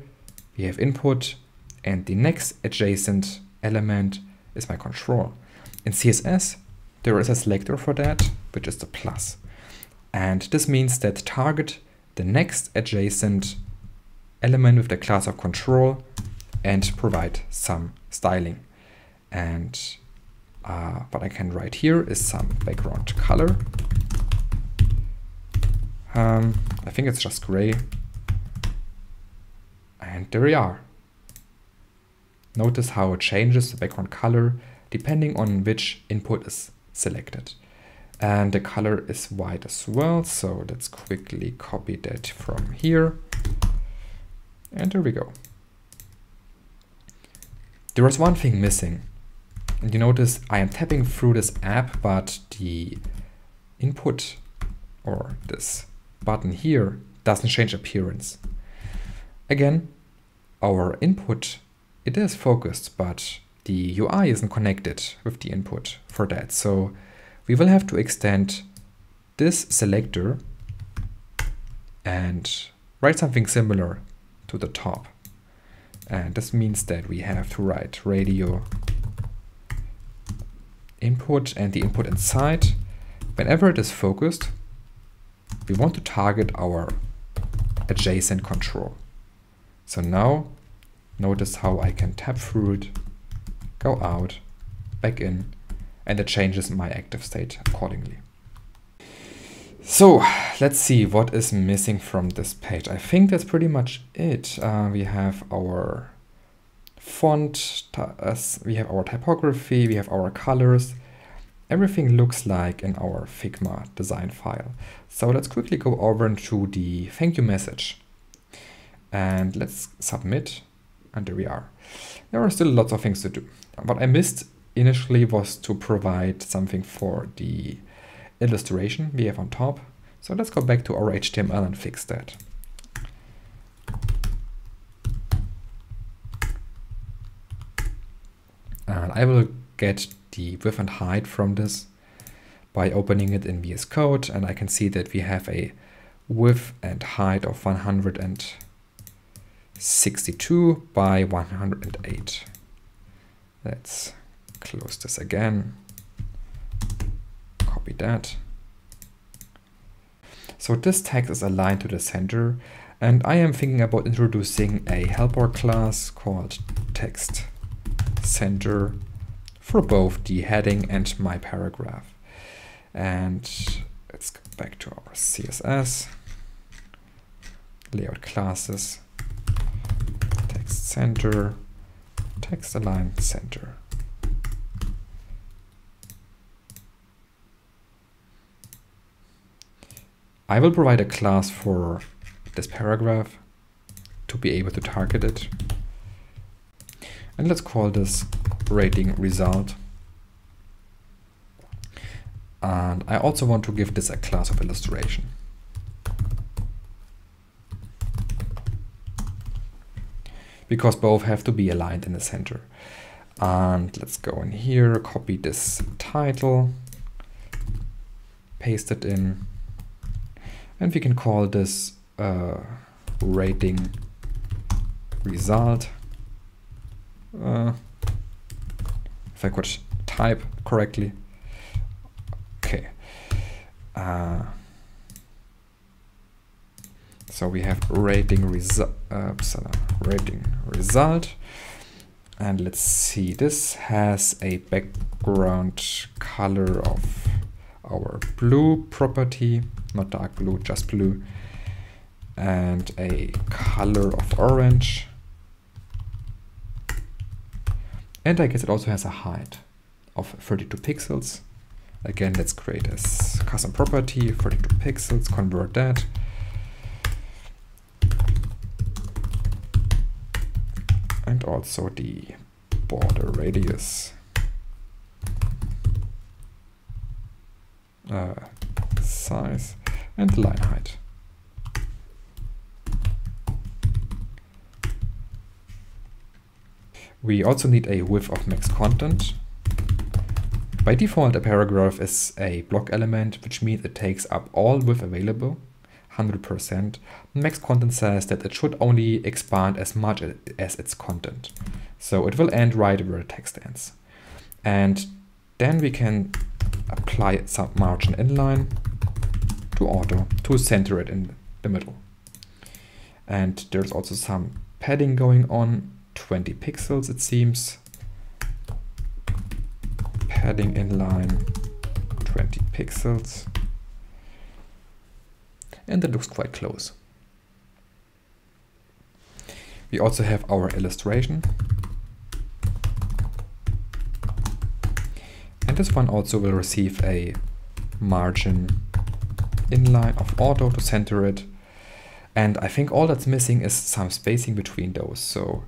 we have input and the next adjacent element is my control. In CSS, there is a selector for that, which is the plus. And this means that target the next adjacent element with the class of control and provide some styling. And what I can write here is some background color. I think it's just gray. And there we are. Notice how it changes the background color depending on which input is selected. And the color is white as well, so let's quickly copy that from here. And there we go. There was one thing missing. And you notice I am tapping through this app, but the input or this button here doesn't change appearance. Again, our input, it is focused, but the UI isn't connected with the input for that. So we will have to extend this selector and write something similar to the top. And this means that we have to write radio input and the input inside. Whenever it is focused, we want to target our adjacent control. So now notice how I can tap through it, go out, back in, and it changes my active state accordingly. So let's see what is missing from this page. I think that's pretty much it. We have our font, we have our typography, we have our colors. Everything looks like in our Figma design file. So let's quickly go over into the thank you message. And let's submit, and there we are. There are still lots of things to do. What I missed initially was to provide something for the illustration we have on top. So let's go back to our HTML and fix that. And I will get the width and height from this by opening it in VS Code, and I can see that we have a width and height of 162 by 108. Let's close this again, copy that. So this text is aligned to the center, and I am thinking about introducing a helper class called text center for both the heading and my paragraph. And let's go back to our CSS, layout classes, text center, text align center. I will provide a class for this paragraph to be able to target it. And let's call this rating result. And I also want to give this a class of illustration. Because both have to be aligned in the center. And let's go in here, copy this title, paste it in, and we can call this rating result. If I could type correctly. Okay. So we have rating result, and let's see. This has a background color of our blue property, not dark blue, just blue, and a color of orange. And I guess it also has a height of 32 pixels. Again, let's create a custom property, 32 pixels, convert that. And also the border radius. Size and the line height. We also need a width of max content. By default, a paragraph is a block element, which means it takes up all width available, 100%. Max content says that it should only expand as much as its content. So it will end right where the text ends. And then we can apply some margin inline to auto to center it in the middle. And there's also some padding going on, 20 pixels it seems. Padding inline, 20 pixels. And that looks quite close. We also have our illustration. And this one also will receive a margin inline of auto to center it. And I think all that's missing is some spacing between those. So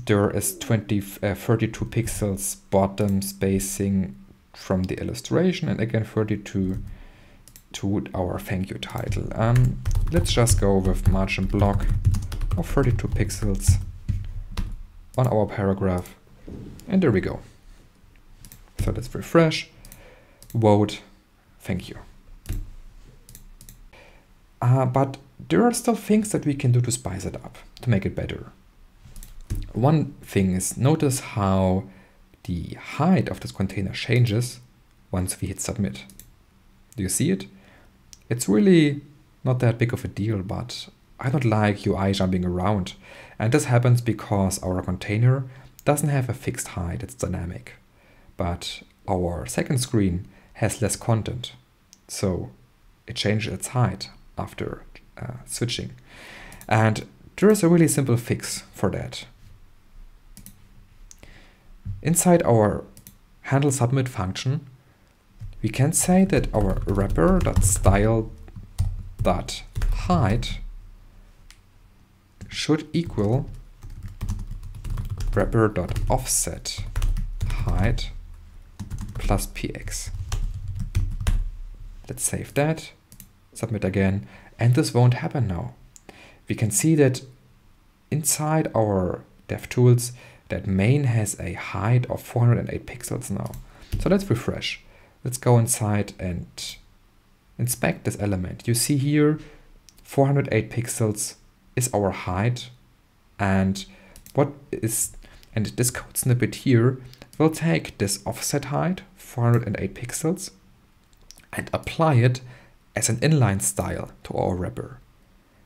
there is 32 pixels bottom spacing from the illustration, and again 32 to our thank you title. Let's just go with margin block of 32 pixels on our paragraph, and there we go. So let's refresh, vote, thank you. But there are still things that we can do to spice it up, to make it better. One thing is, notice how the height of this container changes once we hit submit. Do you see it? It's really not that big of a deal, but I don't like UI jumping around. And this happens because our container doesn't have a fixed height, it's dynamic. But our second screen has less content, so it changes its height after switching. And there is a really simple fix for that. Inside our handle submit function, we can say that our wrapper.style.height should equal wrapper.offset height plus px. Let's save that, submit again, and this won't happen now. We can see that inside our DevTools, that main has a height of 408 pixels now. So let's refresh. Let's go inside and inspect this element. You see here 408 pixels is our height, and this code snippet here will take this offset height, 408 pixels, and apply it as an inline style to our wrapper.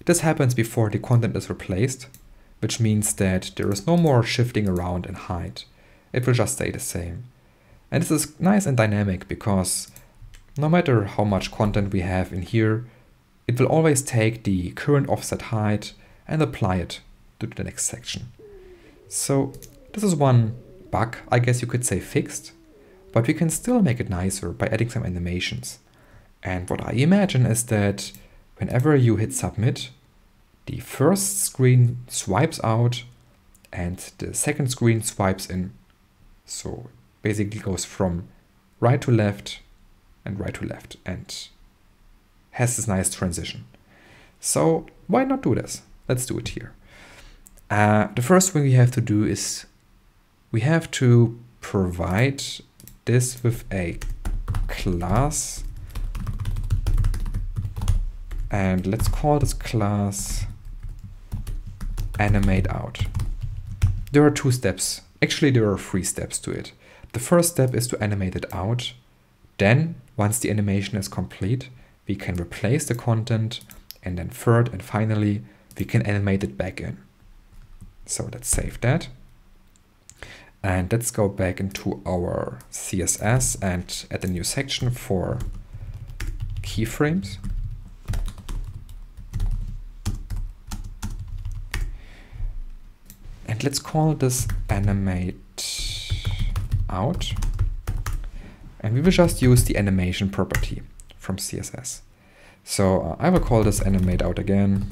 This happens before the content is replaced, which means that there is no more shifting around in height. It will just stay the same. And this is nice and dynamic because no matter how much content we have in here, it will always take the current offset height and apply it to the next section. So this is one bug, I guess you could say fixed, but we can still make it nicer by adding some animations. And what I imagine is that whenever you hit submit, the first screen swipes out and the second screen swipes in. So basically goes from right to left and right to left and has this nice transition. So why not do this? Let's do it here. The first thing we have to do is we have to provide this with a class, and let's call this class animate out. There are two steps. Actually, there are three steps to it. The first step is to animate it out. Then, once the animation is complete, we can replace the content, and then third and finally, we can animate it back in. So let's save that. And let's go back into our CSS and add a new section for keyframes. And let's call this animate out. And we will just use the animation property from CSS. So I will call this animate out again.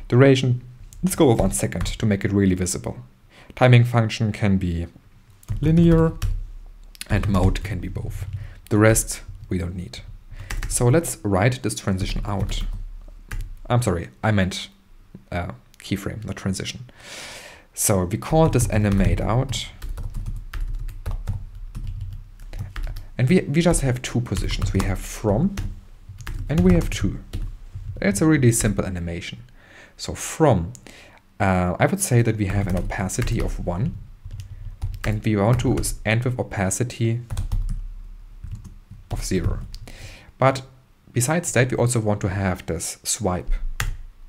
Duration, let's go with 1 second to make it really visible. Timing function can be linear and mode can be both. The rest we don't need. So let's write this transition out. I'm sorry, I meant keyframe, not transition. So we call this animate out. And we just have two positions. We have from and we have to. It's a really simple animation. So from, I would say that we have an opacity of 1, and we want to end with opacity of 0. But besides that, we also want to have this swipe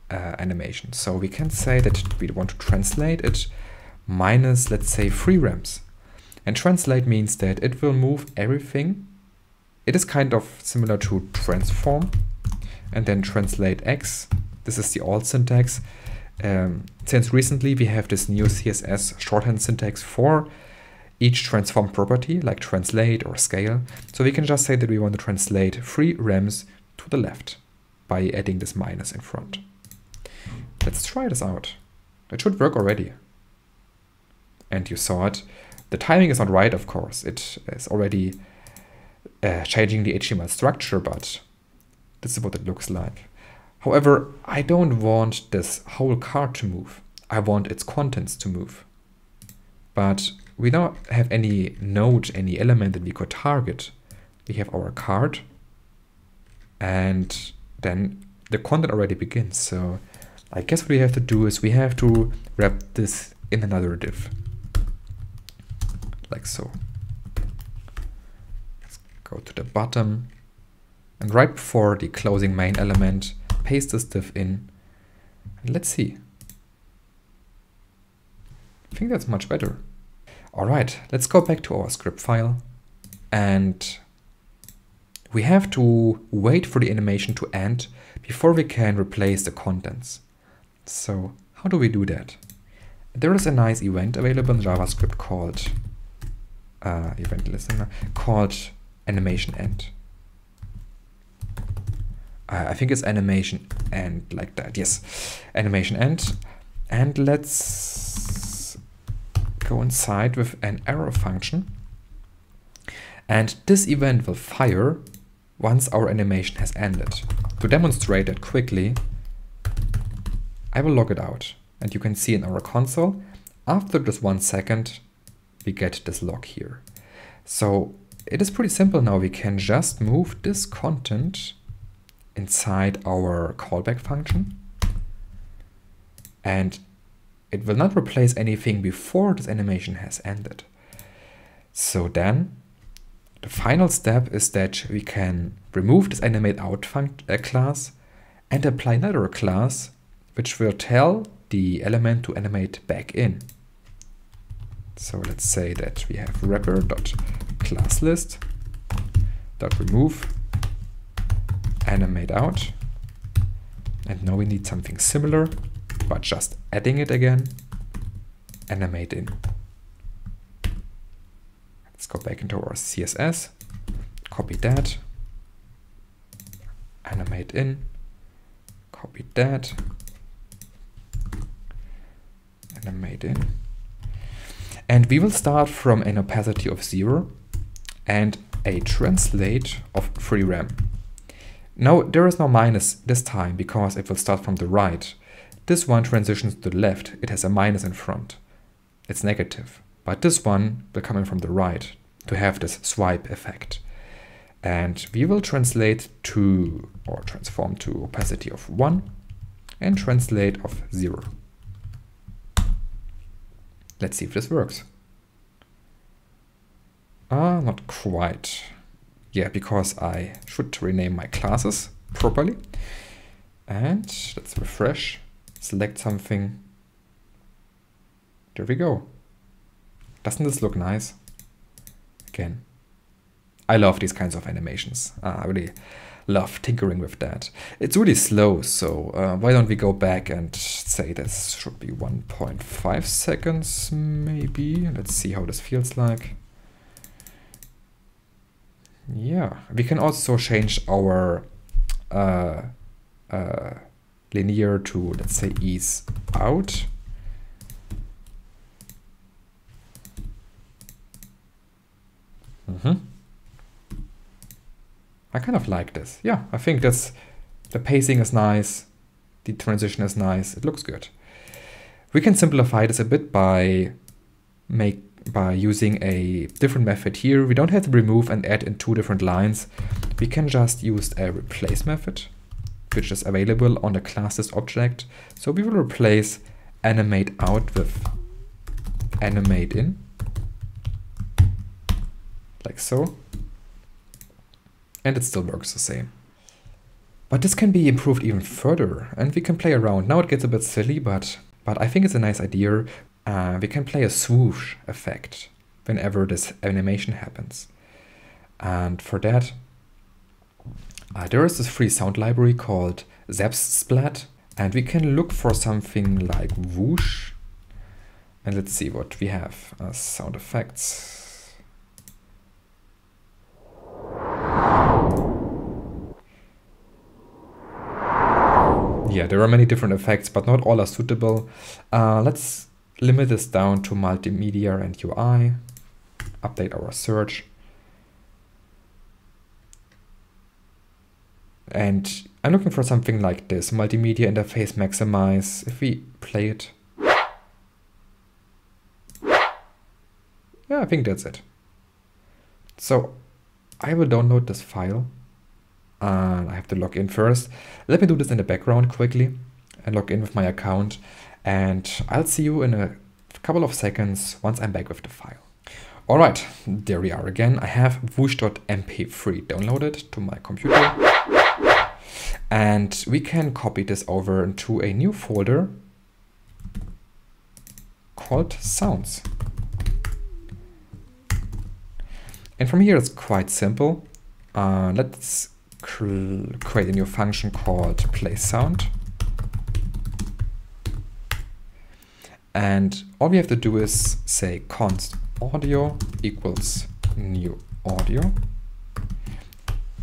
animation. So we can say that we want to translate it minus, let's say, 3 rems. And translate means that it will move everything. It is kind of similar to transform. And then translate x. This is the old syntax. Since recently we have this new CSS shorthand syntax for each transform property, like translate or scale. So we can just say that we want to translate 3 rems to the left by adding this minus in front. Let's try this out. It should work already. And you saw it. The timing is not right, of course. It is already changing the HTML structure, but this is what it looks like. However, I don't want this whole card to move. I want its contents to move. But we don't have any node, any element that we could target. We have our card, and then the content already begins. So I guess what we have to do is we have to wrap this in another div. Like so. Let's go to the bottom. And right before the closing main element, paste this div in. And let's see. I think that's much better. All right, let's go back to our script file. And we have to wait for the animation to end before we can replace the contents. So how do we do that? There is a nice event available in JavaScript called event listener called animation end. I think it's animation end like that. Yes, animation end. And let's go inside with an arrow function. And this event will fire once our animation has ended. To demonstrate that quickly, I will log it out. And you can see in our console, after this 1 second, we get this log here. So it is pretty simple now. We can just move this content inside our callback function. And it will not replace anything before this animation has ended. So then the final step is that we can remove this animateOut class and apply another class which will tell the element to animate back in. So let's say that we have wrapper.classList.remove animateOut. And now we need something similar, but just adding it again, animate in. Let's go back into our CSS, copy that, animate in, copy that, animate in. And we will start from an opacity of 0 and a translate of 3 rem. Now there is no minus this time because it will start from the right. This one transitions to the left. It has a minus in front. It's negative. But this one will come in from the right to have this swipe effect. And we will translate to, or transform to opacity of 1 and translate of 0. Let's see if this works. Not quite. Yeah, because I should rename my classes properly. And let's refresh, select something. There we go. Doesn't this look nice? Again, I love these kinds of animations. I really love tinkering with that. It's really slow, so why don't we go back and say this should be 1.5 seconds maybe. Let's see how this feels like. Yeah, we can also change our linear to, let's say, ease out. I kind of like this. Yeah, I think that's, the pacing is nice, the transition is nice, it looks good. We can simplify this a bit by by using a different method here. We don't have to remove and add in 2 different lines. We can just use a replace method, which is available on the classes object. So we will replace animate out with animate in, like so. And it still works the same. But this can be improved even further, and we can play around. Now it gets a bit silly, but I think it's a nice idea. We can play a swoosh effect whenever this animation happens. And for that, there is this free sound library called Zapsplat, and we can look for something like whoosh. And let's see what we have as sound effects. Yeah, there are many different effects, but not all are suitable. Let's limit this down to multimedia and UI. Update our search. And I'm looking for something like this, multimedia interface maximize. If we play it. Yeah, I think that's it. So I will download this file. I have to log in first. Let me do this in the background quickly and log in with my account. And I'll see you in a couple of seconds once I'm back with the file. All right, there we are again. I have whoosh.mp3 downloaded to my computer. And we can copy this over into a new folder called sounds. And from here it's quite simple. Let's create a new function called play sound. And all we have to do is say const audio equals new audio.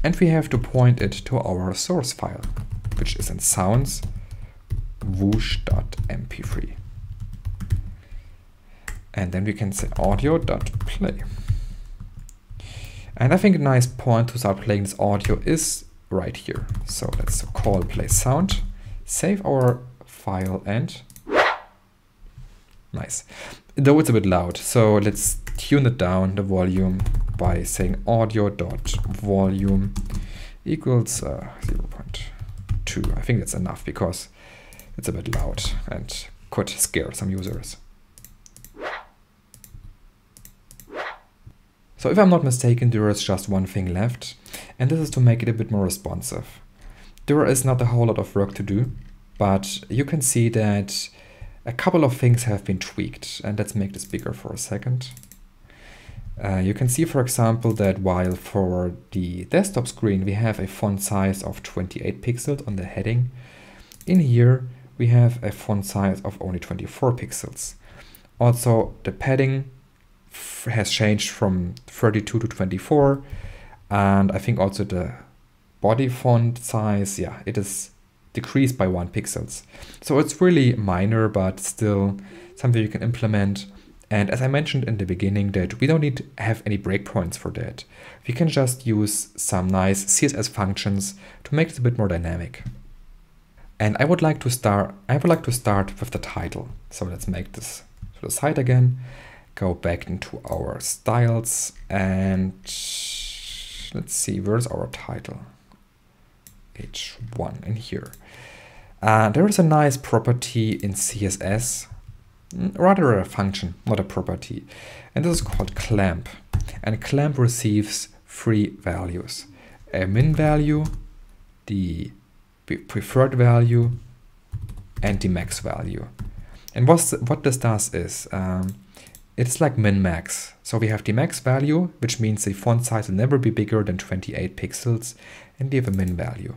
And we have to point it to our source file, which is in sounds whoosh.mp3. And then we can say audio.play. And I think a nice point to start playing this audio is right here. So let's call play sound, save our file, and nice. Though it's a bit loud, so let's tune it down, the volume, by saying audio.volume equals 0.2. I think that's enough because it's a bit loud and could scare some users. So if I'm not mistaken, there is just one thing left, and this is to make it a bit more responsive. There is not a whole lot of work to do, but you can see that a couple of things have been tweaked, and let's make this bigger for a second. You can see, for example, that while for the desktop screen we have a font size of 28 pixels on the heading, in here we have a font size of only 24 pixels. Also, the padding has changed from 32 to 24, and I think also the body font size, yeah, it is decreased by 1 pixels. So it's really minor, but still something you can implement. And as I mentioned in the beginning, that we don't need to have any breakpoints for that. We can just use some nice CSS functions to make it a bit more dynamic. And I would like to start with the title. So let's make this to the side again. Go back into our styles and let's see, where's our title? H1 in here. There is a nice property in CSS, rather a function, not a property. And this is called clamp. And clamp receives 3 values. A min value, the preferred value, and the max value. And what this does is, it's like min-max. So we have the max value, which means the font size will never be bigger than 28 pixels, and we have a min value.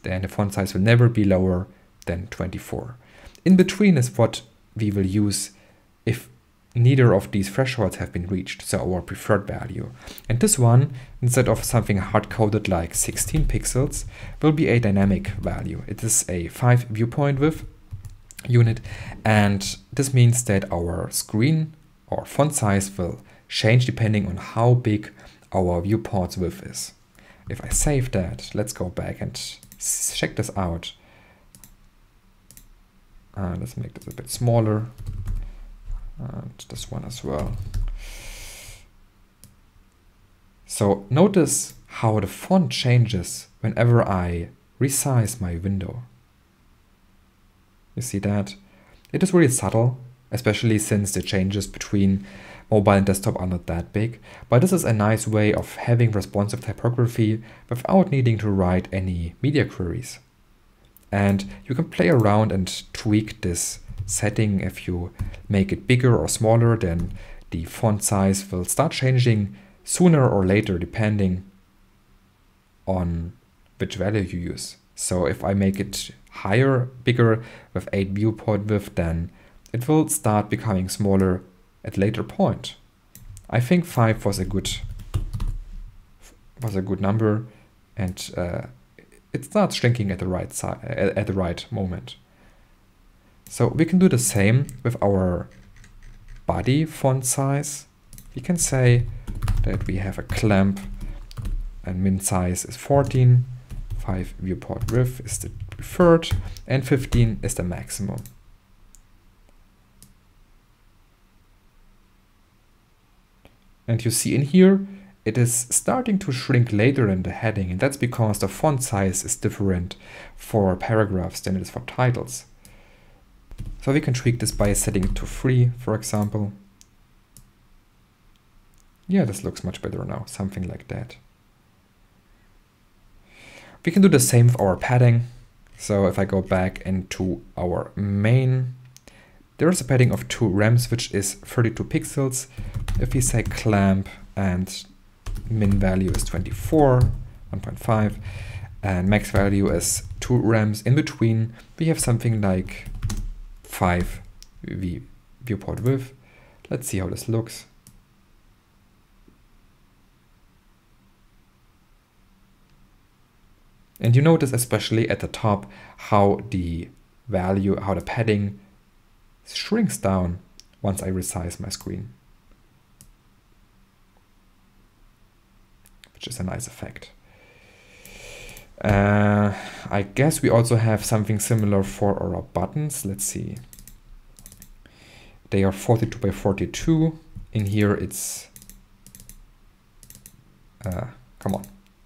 Then the font size will never be lower than 24. In between is what we will use if neither of these thresholds have been reached, so our preferred value. And this one, instead of something hard-coded like 16 pixels, will be a dynamic value. It is a 5 viewpoint width unit, and this means that our screen or font size will change depending on how big our viewport's width is. If I save that, let's go back and check this out. Let's make this a bit smaller, and this one as well. So notice how the font changes whenever I resize my window. You see that? It is really subtle, especially since the changes between mobile and desktop are not that big, but this is a nice way of having responsive typography without needing to write any media queries. And you can play around and tweak this setting. If you make it bigger or smaller, then the font size will start changing sooner or later depending on which value you use. So if I make it higher, bigger with 8 viewport width, then it will start becoming smaller at a later point. I think 5 was a good number, and it starts shrinking at the right moment. So we can do the same with our body font size. We can say that we have a clamp and min size is 14, 5 viewport width is the preferred, and 15 is the maximum. And you see in here, it is starting to shrink later in the heading, and that's because the font size is different for paragraphs than it is for titles. So we can tweak this by setting it to 3, for example. Yeah, this looks much better now, something like that. We can do the same with our padding. So if I go back into our main, there's a padding of 2 rems, which is 32 pixels. If we say clamp and min value is 24, 1.5, and max value is 2 rems in between, we have something like 5 viewport width. Let's see how this looks. And you notice especially at the top how the padding shrinks down once I resize my screen, which is a nice effect. I guess we also have something similar for our buttons. Let's see. They are 42 by 42. In here it's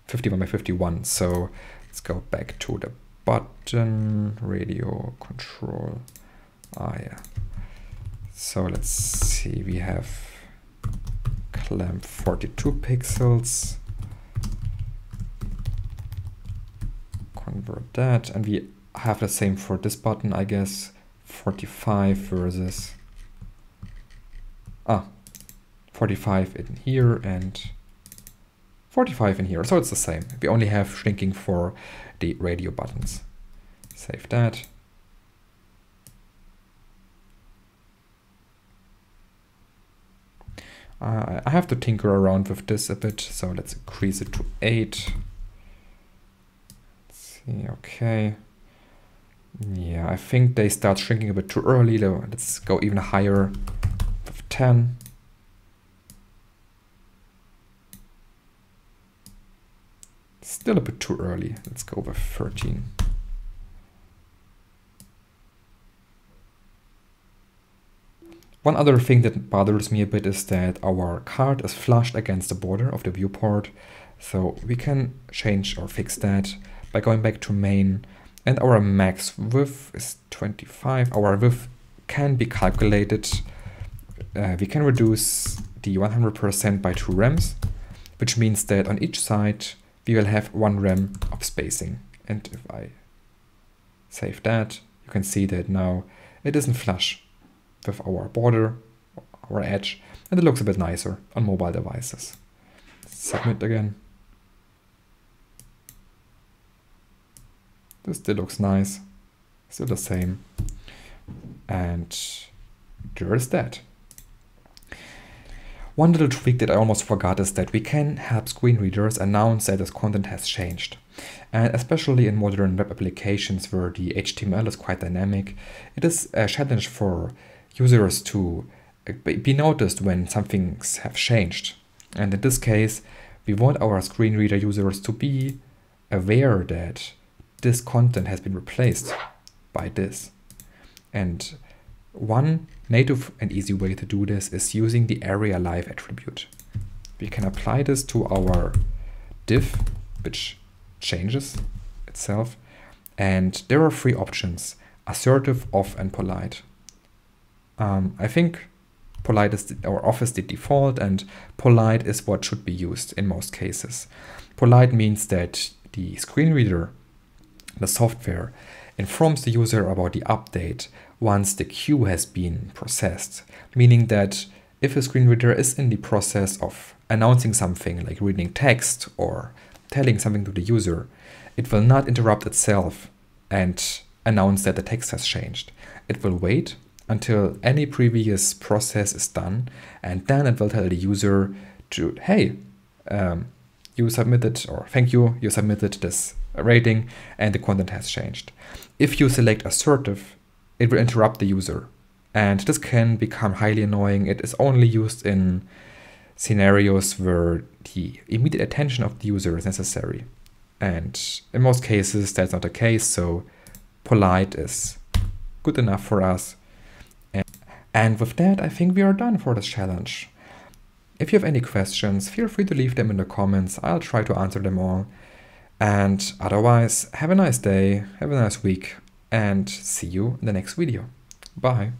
51 by 51. So let's go back to the button, radio control. Yeah. So let's see, we have clamp 42 pixels. Convert that, and we have the same for this button, I guess. 45 versus 45 in here and 45 in here, so it's the same. We only have shrinking for the radio buttons. Save that. I have to tinker around with this a bit, so let's increase it to 8. Let's see, okay. Yeah, I think they start shrinking a bit too early. Let's go even higher with 10. Still a bit too early. Let's go with 13. One other thing that bothers me a bit is that our card is flushed against the border of the viewport. So we can change or fix that by going back to main, and our max width is 25. Our width can be calculated. We can reduce the 100% by 2 rems, which means that on each side we will have 1 rem of spacing. And if I save that, you can see that now it isn't flush with our border, our edge, and it looks a bit nicer on mobile devices. Submit again. This still looks nice, still the same. And there's that. One little tweak that I almost forgot is that we can help screen readers announce that this content has changed. And especially in modern web applications where the HTML is quite dynamic, it is a challenge for users to be noticed when some things have changed. And in this case, we want our screen reader users to be aware that this content has been replaced by this. And one native and easy way to do this is using the area live attribute. we can apply this to our div, which changes itself. And there are 3 options: assertive, off, and polite. I think polite is or off is the default, and polite is what should be used in most cases. Polite means that the screen reader, the software, informs the user about the update once the queue has been processed, meaning that if a screen reader is in the process of announcing something like reading text or telling something to the user, it will not interrupt itself and announce that the text has changed. It will wait until any previous process is done, and then it will tell the user to, hey, you submitted, or thank you, you submitted this rating and the content has changed. If you select assertive, it will interrupt the user, and this can become highly annoying. It is only used in scenarios where the immediate attention of the user is necessary, and in most cases that's not the case, so polite is good enough for us. And with that, I think we are done for this challenge. If you have any questions, feel free to leave them in the comments. I'll try to answer them all. And otherwise, have a nice day, have a nice week, and see you in the next video. Bye.